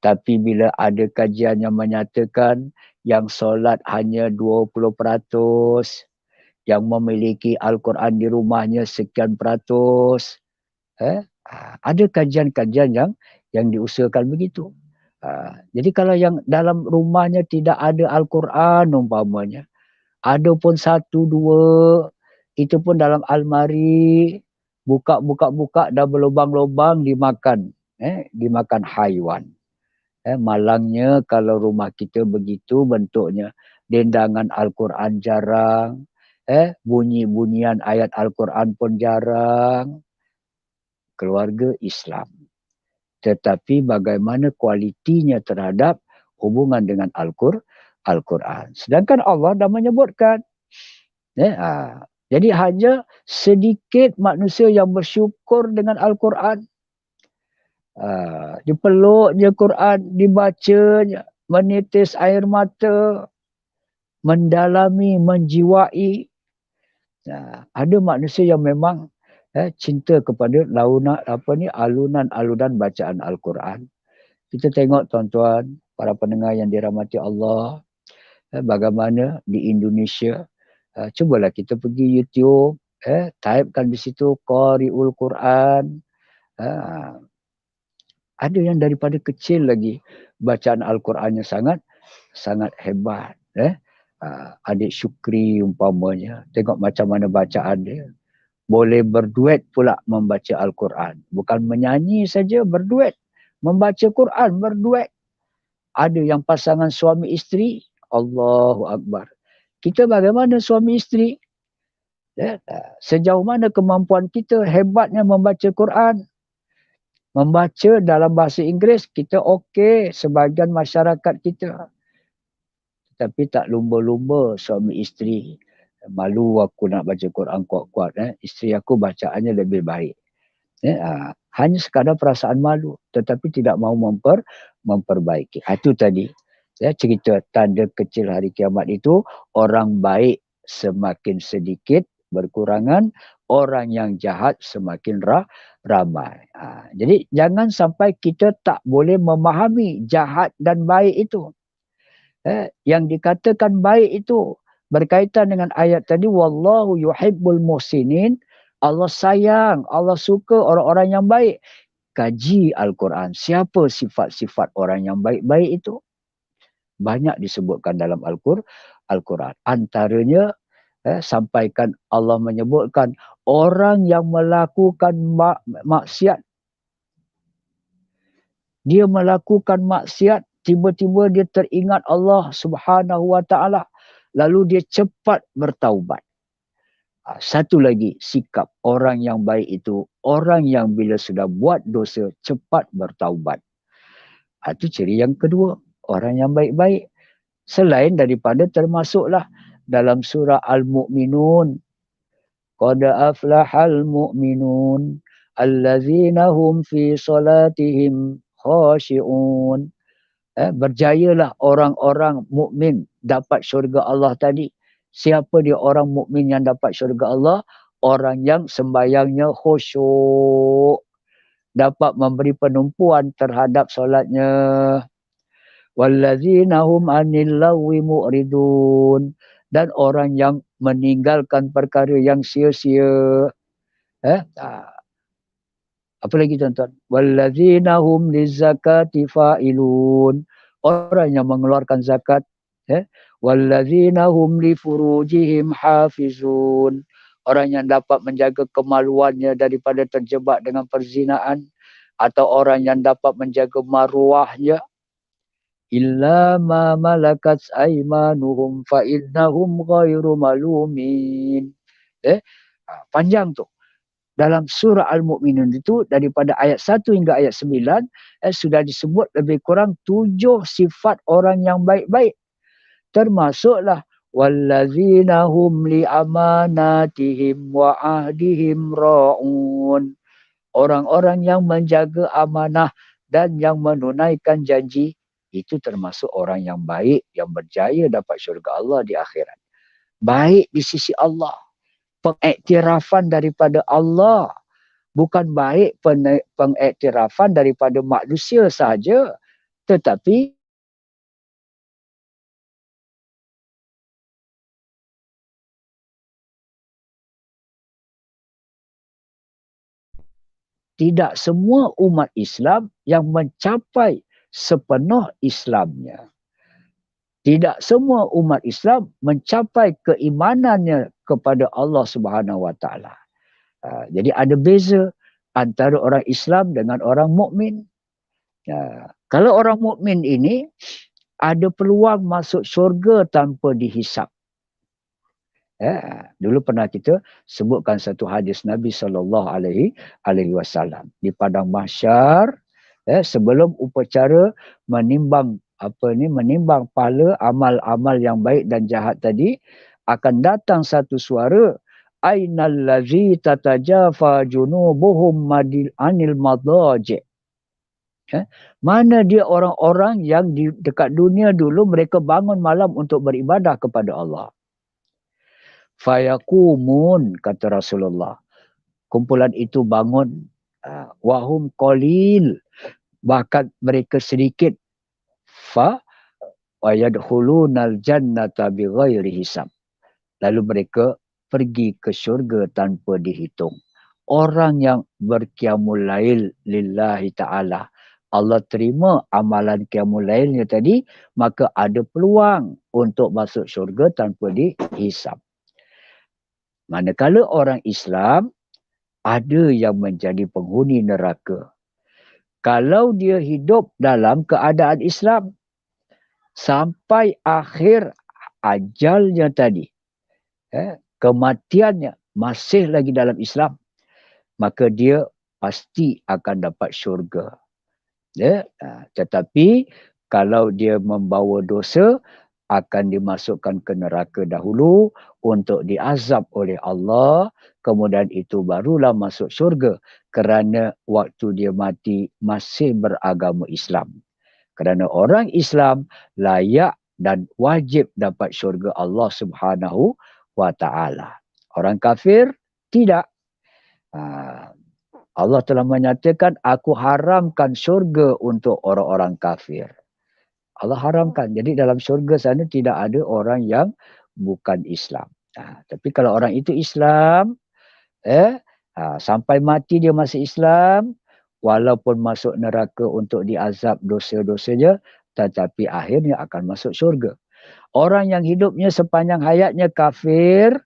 Tapi bila ada kajian yang menyatakan yang solat hanya 20%, yang memiliki Al-Quran di rumahnya sekian peratus, ada kajian-kajian yang diusahakan begitu. Jadi kalau yang dalam rumahnya tidak ada Al-Quran umpamanya, ada pun 1, 2, itu pun dalam almari, buka dah berlubang-lubang dimakan, dimakan haiwan. Malangnya kalau rumah kita begitu bentuknya, dendangan Al-Quran jarang, bunyi-bunyian ayat Al-Quran pun jarang. Keluarga Islam. Tetapi bagaimana kualitinya terhadap hubungan dengan Al-Quran. Sedangkan Allah dah menyebutkan. Jadi hanya sedikit manusia yang bersyukur dengan Al-Quran. Dipeluknya Quran, dibacanya, menitis air mata, mendalami, menjiwai. Ada manusia yang memang cinta kepada alunan-alunan bacaan Al-Quran. Kita tengok tuan-tuan, para pendengar yang dirahmati Allah, bagaimana di Indonesia. Cubalah kita pergi YouTube, typekan di situ Qari'ul Quran. Ada yang daripada kecil lagi bacaan Al-Qurannya sangat hebat. Adik Syukri umpamanya, tengok macam mana bacaan dia. Boleh berduet pula membaca Al-Quran. Bukan menyanyi saja, berduet. Membaca Quran, berduet. Ada yang pasangan suami isteri, Allahu Akbar. Kita bagaimana suami isteri? Sejauh mana kemampuan kita hebatnya membaca Quran? Membaca dalam bahasa Inggeris, kita okey sebahagian masyarakat kita. Tapi tak lumba-lumba suami isteri. Malu aku nak baca Quran kuat-kuat. Isteri aku bacaannya lebih baik. Hanya sekadar perasaan malu. Tetapi tidak mahu memperbaiki. Itu tadi. Cerita tanda kecil hari kiamat itu. Orang baik semakin sedikit berkurangan. Orang yang jahat semakin ramai. Jadi jangan sampai kita tak boleh memahami jahat dan baik itu. Yang dikatakan baik itu berkaitan dengan ayat tadi, wallahu yuhibbul muhsinin. Allah sayang, Allah suka orang-orang yang baik. Kaji Al-Quran. Siapa sifat-sifat orang yang baik-baik itu? Banyak disebutkan dalam Al-Quran. Antaranya, sampaikan Allah menyebutkan orang yang melakukan maksiat. Dia melakukan maksiat, tiba-tiba dia teringat Allah Subhanahu Wa Taala, lalu dia cepat bertaubat. Satu lagi sikap orang yang baik itu, orang yang bila sudah buat dosa cepat bertaubat. Itu ciri yang kedua, orang yang baik-baik. Selain daripada termasuklah dalam surah Al-Mu'minun, qad aflahal mu'minun allazina hum fi salatihim khashi'un. Berjayalah orang-orang mukmin dapat syurga Allah tadi. Siapa dia orang mukmin yang dapat syurga Allah? orang yang sembayangnya khusyuk, dapat memberi penumpuan terhadap solatnya. Wallazina hum 'anil lagwi mu'ridun, dan orang yang meninggalkan perkara yang sia-sia. Apa lagi tuan-tuan? Wallazina hum lizakati fa'ilun, orang yang mengeluarkan zakat. Wallazina hum li furujihim hafizun, orang yang dapat menjaga kemaluannya daripada terjebak dengan perzinaan, atau orang yang dapat menjaga maruahnya. Illa ma malakat aimanuhum fa innahum ghairu malumin. Panjang tu. Dalam surah Al-Mu'minun itu daripada ayat 1 hingga ayat 9 sudah disebut lebih kurang 7 sifat orang yang baik-baik. Termasuklah wallazina hum li amanatihim wa ahdihim ra'un, orang-orang yang menjaga amanah dan yang menunaikan janji. Itu termasuk orang yang baik, yang berjaya dapat syurga Allah di akhirat. Baik di sisi Allah, pengiktirafan daripada Allah, bukan baik pengiktirafan daripada manusia sahaja, tetapi tidak semua umat Islam yang mencapai sepenuh Islamnya. Tidak semua umat Islam mencapai keimanannya kepada Allah Subhanahu Wa Taala. Jadi ada beza antara orang Islam dengan orang mukmin. Kalau orang mukmin ini ada peluang masuk syurga tanpa dihisap. Dulu pernah kita sebutkan satu hadis Nabi SAW di padang mahsyar, sebelum upacara menimbang menimbang pahala amal-amal yang baik dan jahat tadi, akan datang satu suara, ainal ladzi tatajafa junubuhum anil madaji'. Mana dia orang-orang yang di dekat dunia dulu mereka bangun malam untuk beribadah kepada Allah. Fayakumun, kata Rasulullah. Kumpulan itu bangun. Wahum qalil, bahkan mereka sedikit. Fa wayadkhulunal jannata bighairi hisab. Lalu mereka pergi ke syurga tanpa dihitung. Orang yang berqiyamul lail lillahi ta'ala, Allah terima amalan qiyamul lailnya tadi, maka ada peluang untuk masuk syurga tanpa dihisab. Manakala orang Islam ada yang menjadi penghuni neraka. Kalau dia hidup dalam keadaan Islam sampai akhir ajalnya tadi, kematiannya masih lagi dalam Islam, maka dia pasti akan dapat syurga. Tetapi kalau dia membawa dosa, akan dimasukkan ke neraka dahulu untuk diazab oleh Allah, kemudian itu barulah masuk syurga, kerana waktu dia mati masih beragama Islam. Kerana orang Islam layak dan wajib dapat syurga Allah Subhanahu Wa Taala. Orang kafir tidak. Allah telah menyatakan, aku haramkan syurga untuk orang-orang kafir. Allah haramkan. Jadi dalam syurga sana tidak ada orang yang bukan Islam. Tapi kalau orang itu Islam, sampai mati dia masih Islam, walaupun masuk neraka untuk diazab dosa-dosanya, tetapi akhirnya akan masuk syurga. Orang yang hidupnya sepanjang hayatnya kafir,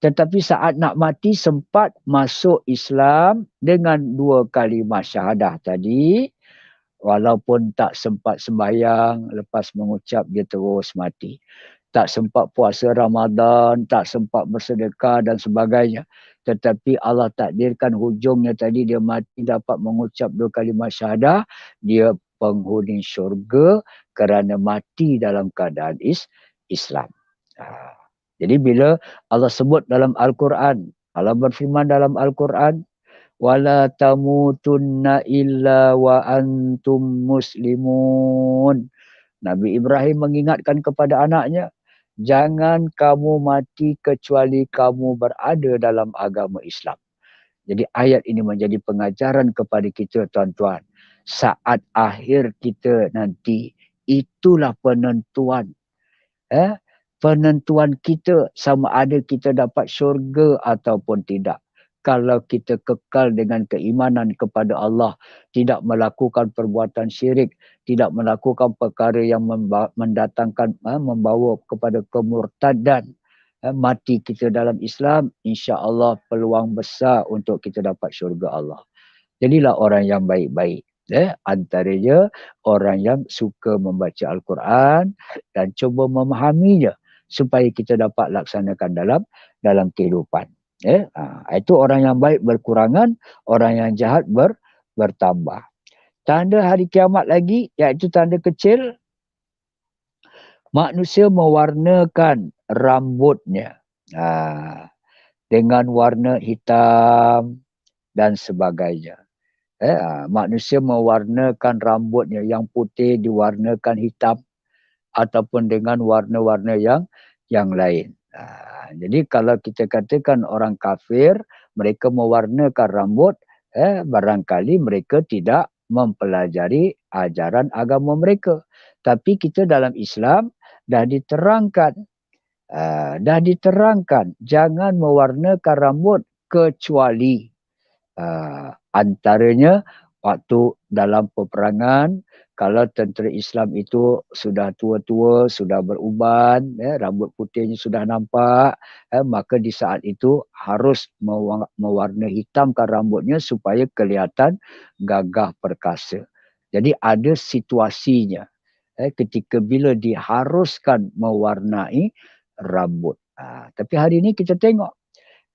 tetapi saat nak mati sempat masuk Islam dengan 2 kalimah syahadah tadi, walaupun tak sempat sembahyang, lepas mengucap dia terus mati. Tak sempat puasa Ramadan, tak sempat bersedekah dan sebagainya. Tetapi Allah takdirkan hujungnya tadi dia mati dapat mengucap 2 kalimah syahadah, dia penghuni syurga kerana mati dalam keadaan Islam. Jadi bila Allah sebut dalam Al-Quran, Allah berfirman dalam Al-Quran, wala tamutunna illa wa antum muslimun. Nabi Ibrahim mengingatkan kepada anaknya, jangan kamu mati kecuali kamu berada dalam agama Islam. Jadi ayat ini menjadi pengajaran kepada kita tuan-tuan. Saat akhir kita nanti, itulah penentuan. Penentuan kita sama ada kita dapat syurga ataupun tidak. Kalau kita kekal dengan keimanan kepada Allah, tidak melakukan perbuatan syirik, tidak melakukan perkara yang mendatangkan, membawa kepada kemurtadan, mati kita dalam Islam, insya-Allah peluang besar untuk kita dapat syurga Allah. Jadilah orang yang baik-baik. Antaranya orang yang suka membaca Al-Quran dan cuba memahaminya supaya kita dapat laksanakan dalam kehidupan. Itu orang yang baik berkurangan, orang yang jahat bertambah. Tanda hari kiamat lagi, iaitu tanda kecil, manusia mewarnakan rambutnya dengan warna hitam dan sebagainya. Manusia mewarnakan rambutnya, yang putih diwarnakan hitam ataupun dengan warna-warna yang lain. Jadi kalau kita katakan orang kafir, mereka mewarnakan rambut, barangkali mereka tidak mempelajari ajaran agama mereka. Tapi kita dalam Islam dah diterangkan, jangan mewarnakan rambut kecuali antaranya waktu dalam peperangan. Kalau tentera Islam itu sudah tua-tua, sudah beruban, rambut putihnya sudah nampak, maka di saat itu harus mewarna hitamkan rambutnya supaya kelihatan gagah perkasa. Jadi ada situasinya ketika bila diharuskan mewarnai rambut. Tapi hari ini kita tengok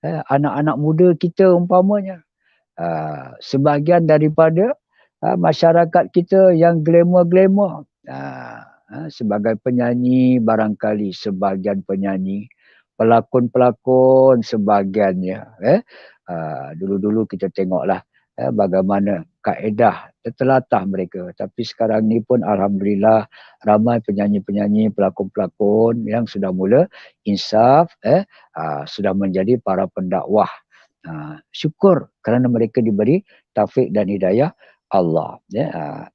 anak-anak muda kita umpamanya, sebahagian daripada masyarakat kita yang glamour-glamour, sebagai penyanyi barangkali sebahagian penyanyi, pelakon-pelakon sebahagiannya. Dulu-dulu kita tengoklah bagaimana kaedah tertelatah mereka. Tapi sekarang ni pun alhamdulillah ramai penyanyi-penyanyi, pelakon-pelakon yang sudah mula insaf, sudah menjadi para pendakwah. Syukur kerana mereka diberi taufik dan hidayah Allah.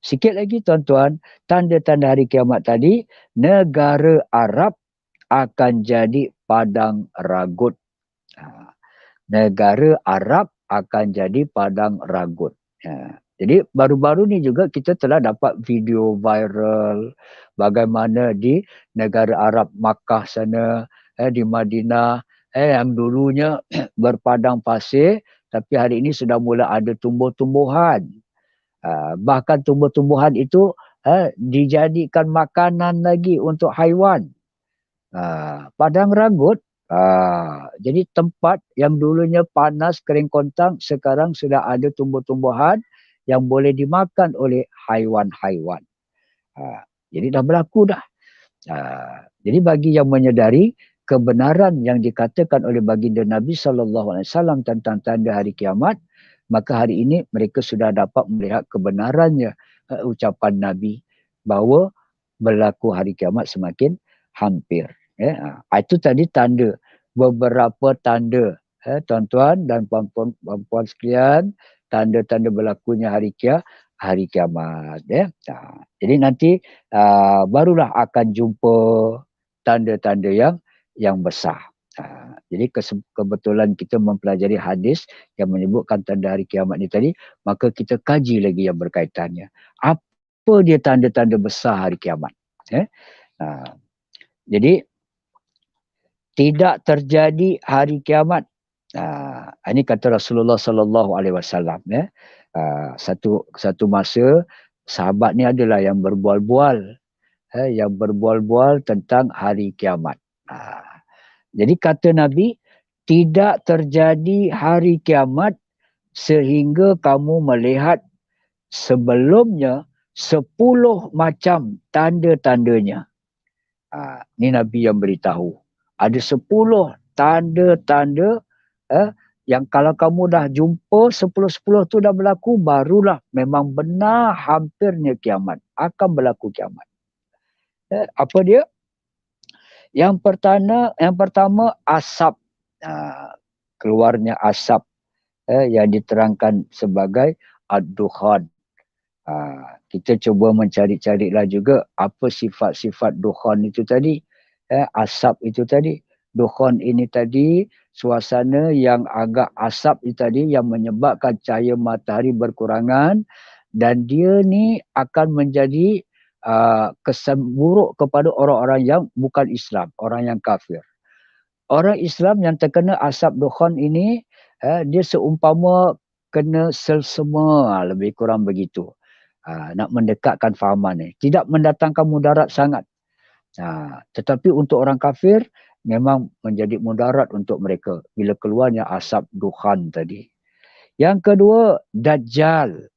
Sikit lagi tuan-tuan, tanda-tanda hari kiamat tadi, negara Arab akan jadi padang ragut. Negara Arab akan jadi padang ragut. Jadi baru-baru ni juga kita telah dapat video viral bagaimana di negara Arab, Makkah sana, di Madinah, yang dulunya berpadang pasir, tapi hari ini sudah mula ada tumbuh-tumbuhan. Bahkan tumbuh-tumbuhan itu dijadikan makanan lagi untuk haiwan. Padang ragut, jadi tempat yang dulunya panas kering kontang, sekarang sudah ada tumbuh-tumbuhan yang boleh dimakan oleh haiwan-haiwan. Jadi dah berlaku dah. Jadi bagi yang menyedari kebenaran yang dikatakan oleh baginda Nabi SAW tentang tanda hari kiamat, maka hari ini mereka sudah dapat melihat kebenarannya ucapan Nabi bahawa berlaku hari kiamat semakin hampir. Itu tadi tanda, beberapa tanda, tuan-tuan dan puan-puan sekalian, tanda-tanda berlakunya hari kiamat. Jadi nanti barulah akan jumpa tanda-tanda yang besar. Jadi kebetulan kita mempelajari hadis yang menyebutkan tanda hari kiamat ni tadi, maka kita kaji lagi yang berkaitannya. Apa dia tanda-tanda besar hari kiamat? Jadi tidak terjadi hari kiamat. Ini kata Rasulullah sallallahu alaihi wasallam. Satu masa sahabat ni adalah yang berbual-bual, tentang hari kiamat. Jadi kata Nabi, tidak terjadi hari kiamat sehingga kamu melihat sebelumnya 10 macam tanda-tandanya. Ini Nabi yang beritahu. Ada 10 tanda-tanda yang kalau kamu dah jumpa 10-10 tu dah berlaku, barulah memang benar hampirnya kiamat. Akan berlaku kiamat. Apa dia? Yang pertama asap. Keluarnya asap yang diterangkan sebagai ad-dukhan. Kita cuba mencari-carilah juga apa sifat-sifat dukhan itu tadi. Asap itu tadi. Dukhan ini tadi suasana yang agak asap itu tadi yang menyebabkan cahaya matahari berkurangan dan dia ni akan menjadi kesan buruk kepada orang-orang yang bukan Islam, orang yang kafir. Orang Islam yang terkena asap dukhan ini dia seumpama kena selsema, lebih kurang begitu. Nak mendekatkan fahaman ni. Tidak mendatangkan mudarat sangat. Tetapi untuk orang kafir memang menjadi mudarat untuk mereka bila keluarnya asap dukhan tadi. Yang kedua, Dajjal.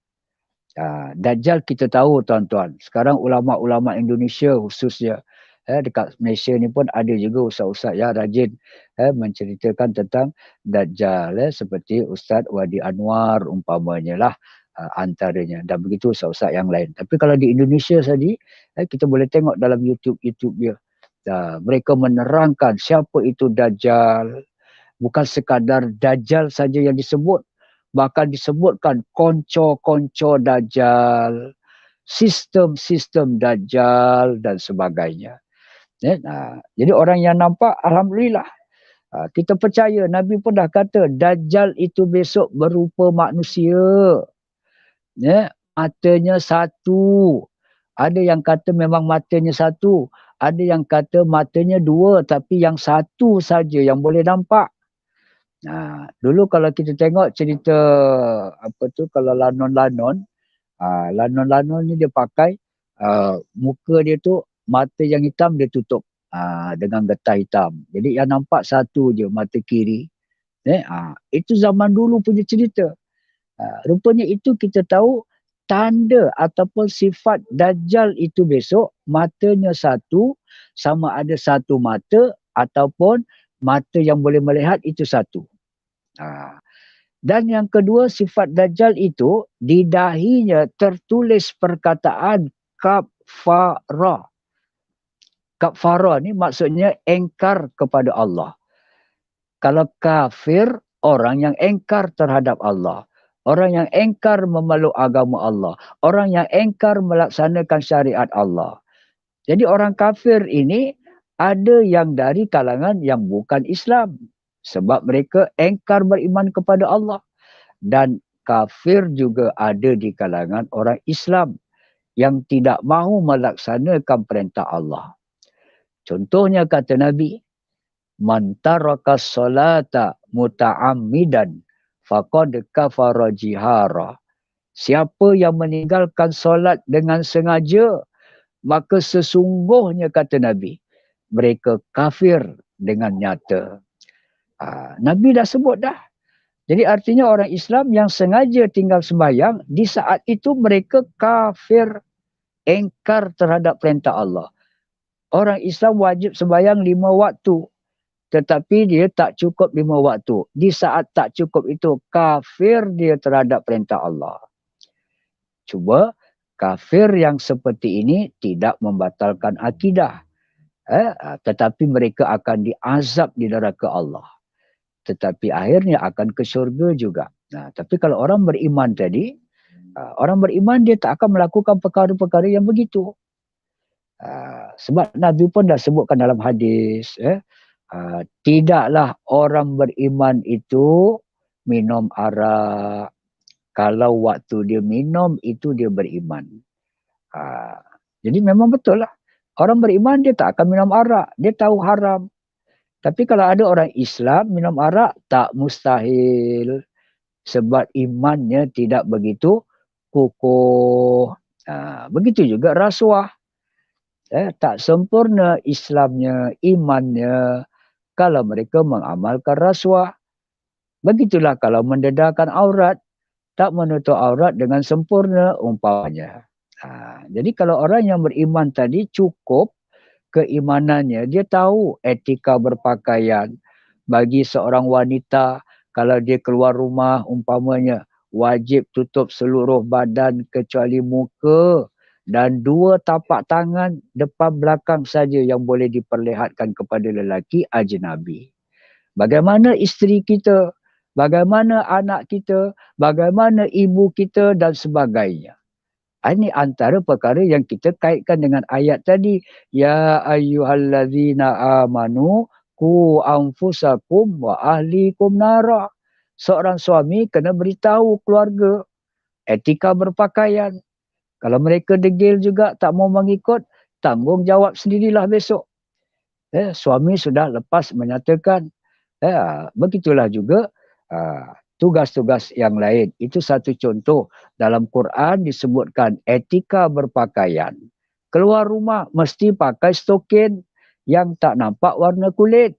Dajjal kita tahu tuan-tuan. Sekarang ulama-ulama Indonesia khususnya dekat Malaysia ni pun ada juga ustaz-ustaz yang rajin menceritakan tentang Dajjal seperti Ustaz Wadi Anwar umpamanya lah antaranya dan begitu ustaz-ustaz yang lain. Tapi kalau di Indonesia tadi kita boleh tengok dalam YouTube dia. Mereka menerangkan siapa itu Dajjal. Bukan sekadar Dajjal saja yang disebut, bahkan disebutkan konco-konco Dajjal, sistem-sistem Dajjal dan sebagainya. Jadi orang yang nampak, alhamdulillah. Kita percaya, Nabi pun dah kata Dajjal itu besok berupa manusia. Matanya satu. Ada yang kata memang matanya satu. Ada yang kata matanya dua tapi yang satu saja yang boleh nampak. Dulu kalau kita tengok cerita kalau Lanon-Lanon, Lanon-Lanon ni dia pakai muka dia tu mata yang hitam dia tutup dengan getah hitam. Jadi yang nampak satu je mata kiri. Itu zaman dulu punya cerita. Rupanya itu kita tahu tanda ataupun sifat Dajjal itu besok matanya satu, sama ada satu mata ataupun mata yang boleh melihat itu satu. Dan yang kedua, sifat Dajjal itu di dahinya tertulis perkataan kafara. Kafara ni maksudnya engkar kepada Allah. Kalau kafir, orang yang engkar terhadap Allah. Orang yang engkar memeluk agama Allah. Orang yang engkar melaksanakan syariat Allah. Jadi orang kafir ini ada yang dari kalangan yang bukan Islam. Sebab mereka engkar beriman kepada Allah. Dan kafir juga ada di kalangan orang Islam yang tidak mahu melaksanakan perintah Allah. Contohnya kata Nabi, man taraka salata muta'ammidan faqad kafara jihara. Siapa yang meninggalkan solat dengan sengaja, maka sesungguhnya kata Nabi, mereka kafir dengan nyata. Nabi dah sebut dah. Jadi artinya orang Islam yang sengaja tinggal sembahyang, di saat itu mereka kafir, engkar terhadap perintah Allah. Orang Islam wajib sembahyang 5 waktu. Tetapi dia tak cukup 5 waktu. Di saat tak cukup itu, kafir dia terhadap perintah Allah. Cuba, kafir yang seperti ini tidak membatalkan akidah. Tetapi mereka akan diazab di neraka Allah. Tetapi akhirnya akan ke syurga juga. Tapi kalau orang beriman tadi, orang beriman dia tak akan melakukan perkara-perkara yang begitu. Sebab Nabi pun dah sebutkan dalam hadis, tidaklah orang beriman itu minum arak. Kalau waktu dia minum itu dia beriman. Jadi memang betul lah. Orang beriman dia tak akan minum arak. Dia tahu haram. Tapi kalau ada orang Islam minum arak, tak mustahil. Sebab imannya tidak begitu kukuh. Begitu juga rasuah. Tak sempurna Islamnya, imannya, kalau mereka mengamalkan rasuah. Begitulah kalau mendedahkan aurat, tak menutup aurat dengan sempurna umpamanya. Jadi kalau orang yang beriman tadi cukup keimanannya, dia tahu etika berpakaian. Bagi seorang wanita, kalau dia keluar rumah umpamanya, wajib tutup seluruh badan kecuali muka dan 2 tapak tangan depan belakang saja yang boleh diperlihatkan kepada lelaki ajnabi. Bagaimana isteri kita, bagaimana anak kita, bagaimana ibu kita dan sebagainya. Ini antara perkara yang kita kaitkan dengan ayat tadi. Ya ayyuhallazina amanu ku anfusakum wa ahlikum nara. Seorang suami kena beritahu keluarga etika berpakaian. Kalau mereka degil juga tak mau mengikut, tanggungjawab sendirilah besok. Suami sudah lepas menyatakan. Begitulah juga tugas-tugas yang lain. Itu satu contoh. Dalam Quran disebutkan etika berpakaian. Keluar rumah mesti pakai stokin yang tak nampak warna kulit.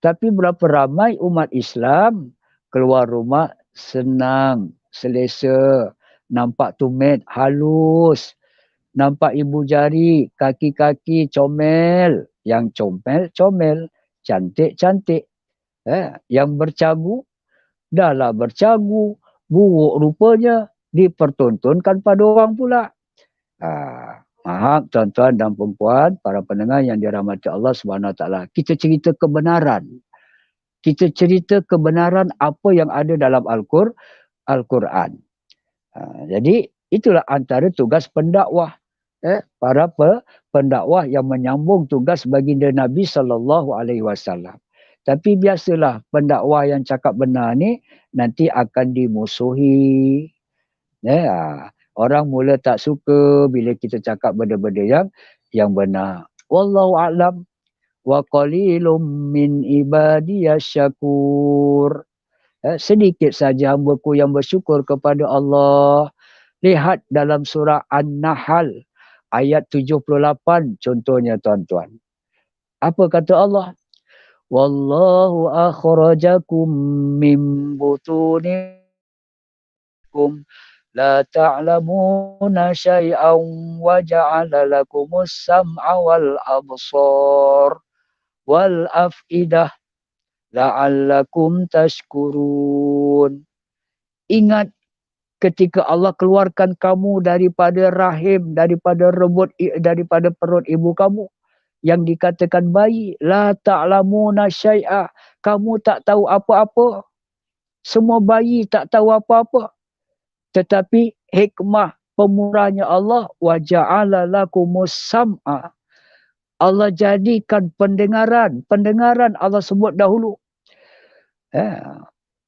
Tapi berapa ramai umat Islam keluar rumah senang, selesa, nampak tumit halus, nampak ibu jari, kaki-kaki comel. Yang comel, cantik-cantik. Yang bercagu, dahlah bercagu, buruk rupanya, dipertontonkan pada orang pula. Maaf tuan-tuan dan perempuan, para pendengar yang dirahmati Allah SWT. Kita cerita kebenaran. Kita cerita kebenaran apa yang ada dalam Al-Quran. Jadi itulah antara tugas pendakwah. Para pendakwah yang menyambung tugas baginda Nabi SAW. Tapi biasalah pendakwah yang cakap benar ni nanti akan dimusuhi. Orang mula tak suka bila kita cakap benda-benda yang benar. Wallahu a'lam. Wa qalilum min ibadiyas syakur. Sedikit saja hamba-Ku yang bersyukur kepada Allah. Lihat dalam surah An-Nahl ayat 78 contohnya tuan-tuan. Apa kata Allah? Wallahu akhrajakum min butunikum la ta'lamuna syai'an wa ja'ala lakumus sam'a wal absar wal af'idah la'allakum tashkurun. Ingat ketika Allah keluarkan kamu daripada rahim, daripada perut ibu kamu yang dikatakan bayi, la ta'lamuna syai'a, kamu tak tahu apa-apa. Semua bayi tak tahu apa-apa. Tetapi hikmah pemurahnya Allah, wa ja'ala lakumus sam'a. Allah jadikan pendengaran Allah sebut dahulu.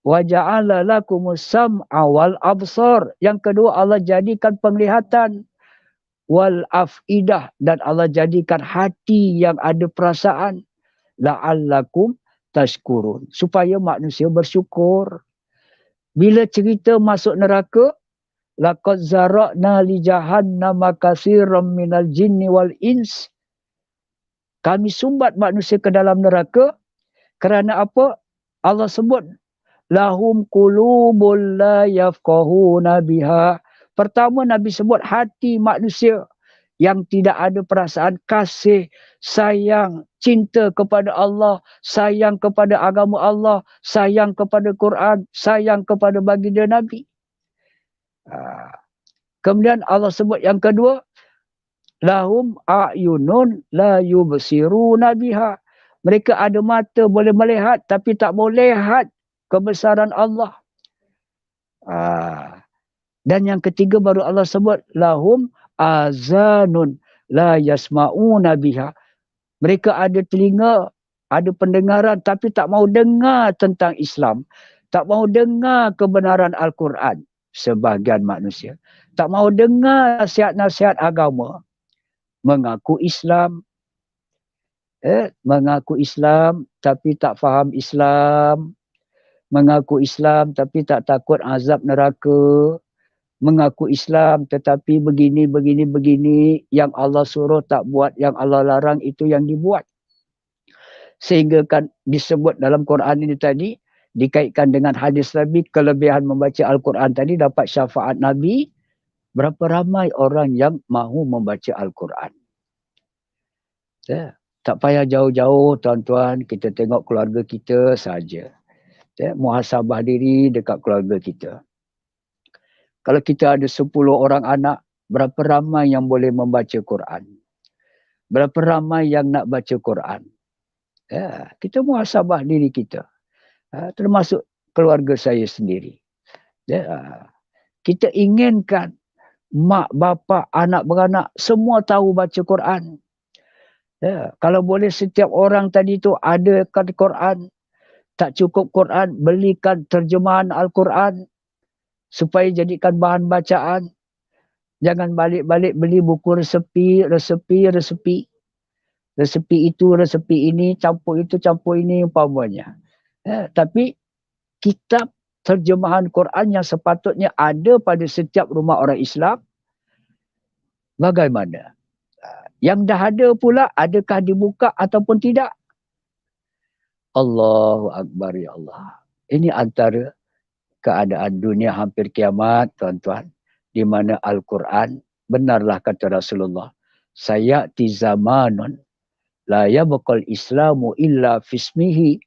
Wa ja'ala lakumus sam'a wal absar. Yang kedua Allah jadikan penglihatan. Wal af'idah, dan Allah jadikan hati yang ada perasaan. La'allakum tashkurun, supaya manusia bersyukur. Bila cerita masuk neraka, laqad zara'na li jahannama katsiran minal jinni wal ins. Kami sumbat manusia ke dalam neraka kerana apa? Allah sebut lahum qulubul la yafqahuna biha. Pertama Nabi sebut hati manusia yang tidak ada perasaan kasih, sayang, cinta kepada Allah, sayang kepada agama Allah, sayang kepada Quran, sayang kepada baginda Nabi. Kemudian Allah sebut yang kedua, lahum a'yunun la yubsiruna biha. Mereka ada mata boleh melihat tapi tak boleh lihat kebesaran Allah. Dan yang ketiga baru Allah sebut lahum azanun la yasma'una biha. Mereka ada telinga, ada pendengaran tapi tak mau dengar tentang Islam, tak mau dengar kebenaran Al-Quran. Sebahagian manusia tak mau dengar nasihat-nasihat agama. Mengaku Islam, mengaku Islam tapi tak faham Islam. Mengaku Islam tapi tak takut azab neraka. Mengaku Islam tetapi begini. Yang Allah suruh tak buat, yang Allah larang itu yang dibuat. Sehingga kan disebut dalam Quran ini tadi, dikaitkan dengan hadis Nabi, kelebihan membaca Al-Quran tadi dapat syafaat Nabi. Berapa ramai orang yang mahu membaca Al-Quran. Tak payah jauh-jauh tuan-tuan, kita tengok keluarga kita saja. Muhasabah diri dekat keluarga kita. Kalau kita ada 10 orang anak, berapa ramai yang boleh membaca Quran? Berapa ramai yang nak baca Quran? Ya, kita muhasabah diri kita. Termasuk keluarga saya sendiri. Ya, kita inginkan mak, bapa, anak beranak semua tahu baca Quran. Ya, kalau boleh setiap orang tadi tu ada Quran, tak cukup Quran, belikan terjemahan Al-Quran supaya jadikan bahan bacaan. Jangan balik-balik beli buku resepi. Resepi itu, resepi ini, campur itu, campur ini umpamanya. Ya, tapi kitab terjemahan Quran yang sepatutnya ada pada setiap rumah orang Islam, bagaimana? Yang dah ada pula, adakah dibuka ataupun tidak? Allahu Akbar, ya Allah. Ini antara keadaan dunia hampir kiamat, tuan-tuan. Di mana Al-Quran, benarlah kata Rasulullah, sayati zamanun la yabqal islamu illa fismihi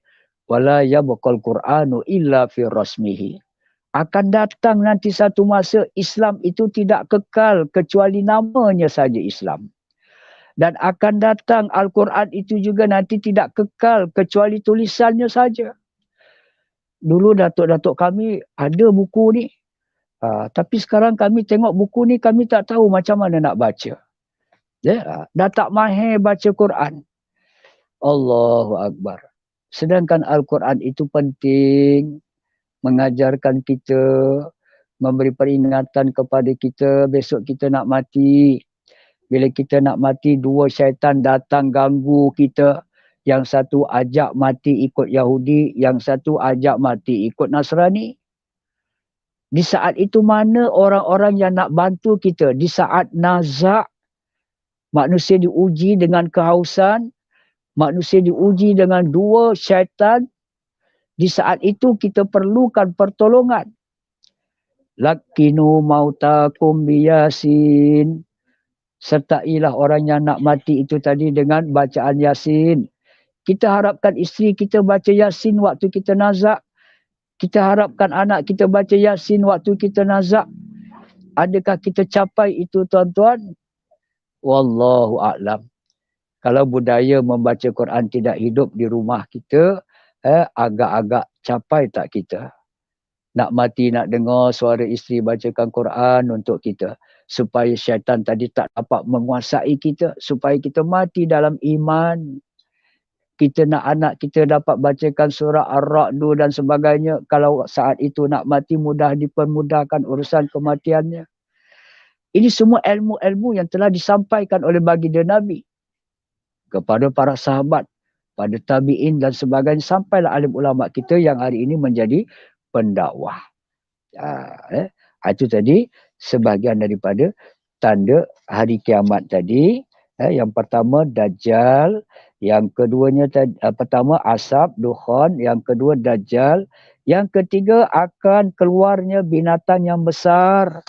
wa la yabqal Qur'anu illa fi rasmihi. Akan datang nanti satu masa Islam itu tidak kekal kecuali namanya saja Islam. Dan akan datang Al-Quran itu juga nanti tidak kekal kecuali tulisannya saja. Dulu datuk-datuk kami ada buku ni. Tapi sekarang kami tengok buku ni, kami tak tahu macam mana nak baca. Dah tak mahir baca Quran. Allahu Akbar. Sedangkan Al-Quran itu penting. Mengajarkan kita, memberi peringatan kepada kita, besok kita nak mati. Bila kita nak mati, dua syaitan datang ganggu kita. Yang satu ajak mati ikut Yahudi, yang satu ajak mati ikut Nasrani. Di saat itu mana orang-orang yang nak bantu kita? Di saat nazak, manusia diuji dengan kehausan, manusia diuji dengan dua syaitan. Di saat itu kita perlukan pertolongan. Lakinu mautakum biyasin. Sertailah orang yang nak mati itu tadi dengan bacaan Yasin. Kita harapkan isteri kita baca Yasin waktu kita nazak. Kita harapkan anak kita baca Yasin waktu kita nazak. Adakah kita capai itu, tuan-tuan? Wallahu a'lam. Kalau budaya membaca Quran tidak hidup di rumah kita, agak-agak capai tak kita? Nak mati nak dengar suara isteri bacakan Quran untuk kita. Supaya syaitan tadi tak dapat menguasai kita. Supaya kita mati dalam iman. Kita nak anak kita dapat bacakan surah Ar-Ra'du dan sebagainya. Kalau saat itu nak mati, mudah dipermudahkan urusan kematiannya. Ini semua ilmu-ilmu yang telah disampaikan oleh baginda Nabi kepada para sahabat, pada tabi'in dan sebagainya. Sampailah alim ulama kita yang hari ini menjadi pendakwah. Itu tadi sebahagian daripada tanda hari kiamat tadi. Yang pertama Dajjal, yang keduanya pertama asap, dukhan, yang kedua Dajjal, yang ketiga akan keluarnya binatang yang besar.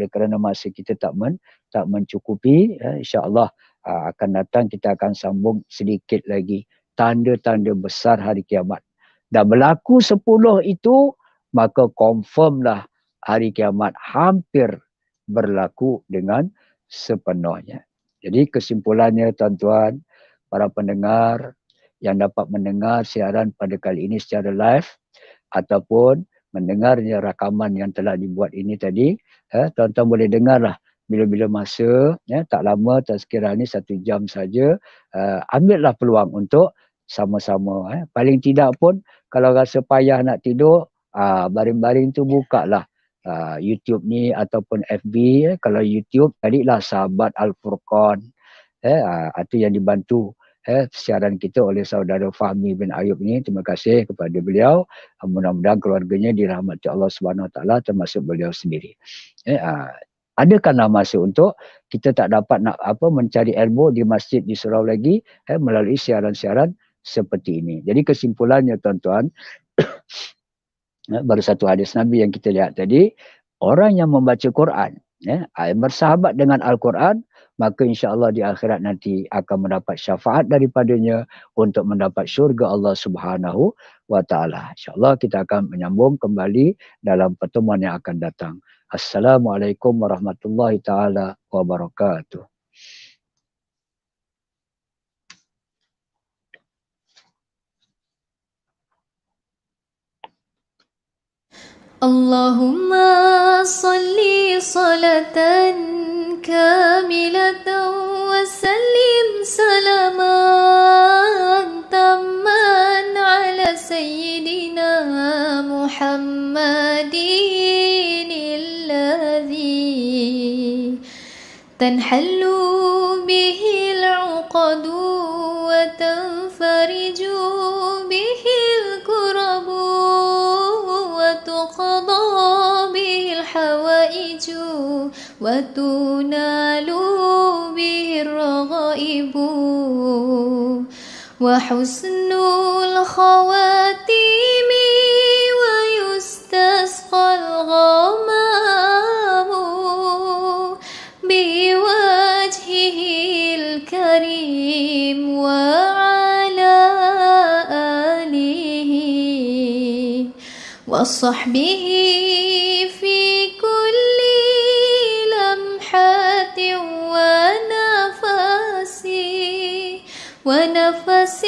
Kerana masa kita tak mencukupi, insya-Allah akan datang kita akan sambung sedikit lagi tanda-tanda besar hari kiamat. Dah berlaku 10 itu, maka confirmlah hari kiamat hampir berlaku dengan sepenuhnya. Jadi kesimpulannya, tuan-tuan, para pendengar yang dapat mendengar siaran pada kali ini secara live ataupun mendengarnya rakaman yang telah dibuat ini tadi, tuan-tuan boleh dengarlah bila-bila masa, tak lama, tak sekira ni 1 jam saja, ambillah peluang untuk sama-sama. Paling tidak pun kalau rasa payah nak tidur, baring-baring tu bukalah YouTube ni ataupun FB. Kalau YouTube tadilah Sahabat Al-Furqan. Itu yang dibantu siaran kita oleh saudara Fahmi bin Ayub ni. Terima kasih kepada beliau. Mudah-mudahan keluarganya dirahmati Allah Subhanahu Wa Taala, termasuk beliau sendiri. Adakanlah masa untuk kita tak dapat nak mencari ilmu di masjid di surau lagi melalui siaran-siaran seperti ini. Jadi kesimpulannya, tuan-tuan, baru satu hadis Nabi yang kita lihat tadi, orang yang membaca Quran, bersahabat dengan Al-Quran, maka insya-Allah di akhirat nanti akan mendapat syafaat daripadanya untuk mendapat syurga Allah Subhanahu Wa Taala. Insya-Allah kita akan menyambung kembali dalam pertemuan yang akan datang. Assalamualaikum warahmatullahi taala wabarakatuh. Allahumma salli salatan kamilatan wa sallim salaman tamman ala sayyidina Muhammadin alladhi tanhallu bihi al-uqadu wa tanfariju bihi al-kurabu وتقضى به الحوائج وتنال به الرغائب وحسن الخواتيم ويستسقى الغمام بوجهه الكريم وعلى آله وصحبه في كل لمحة ونفس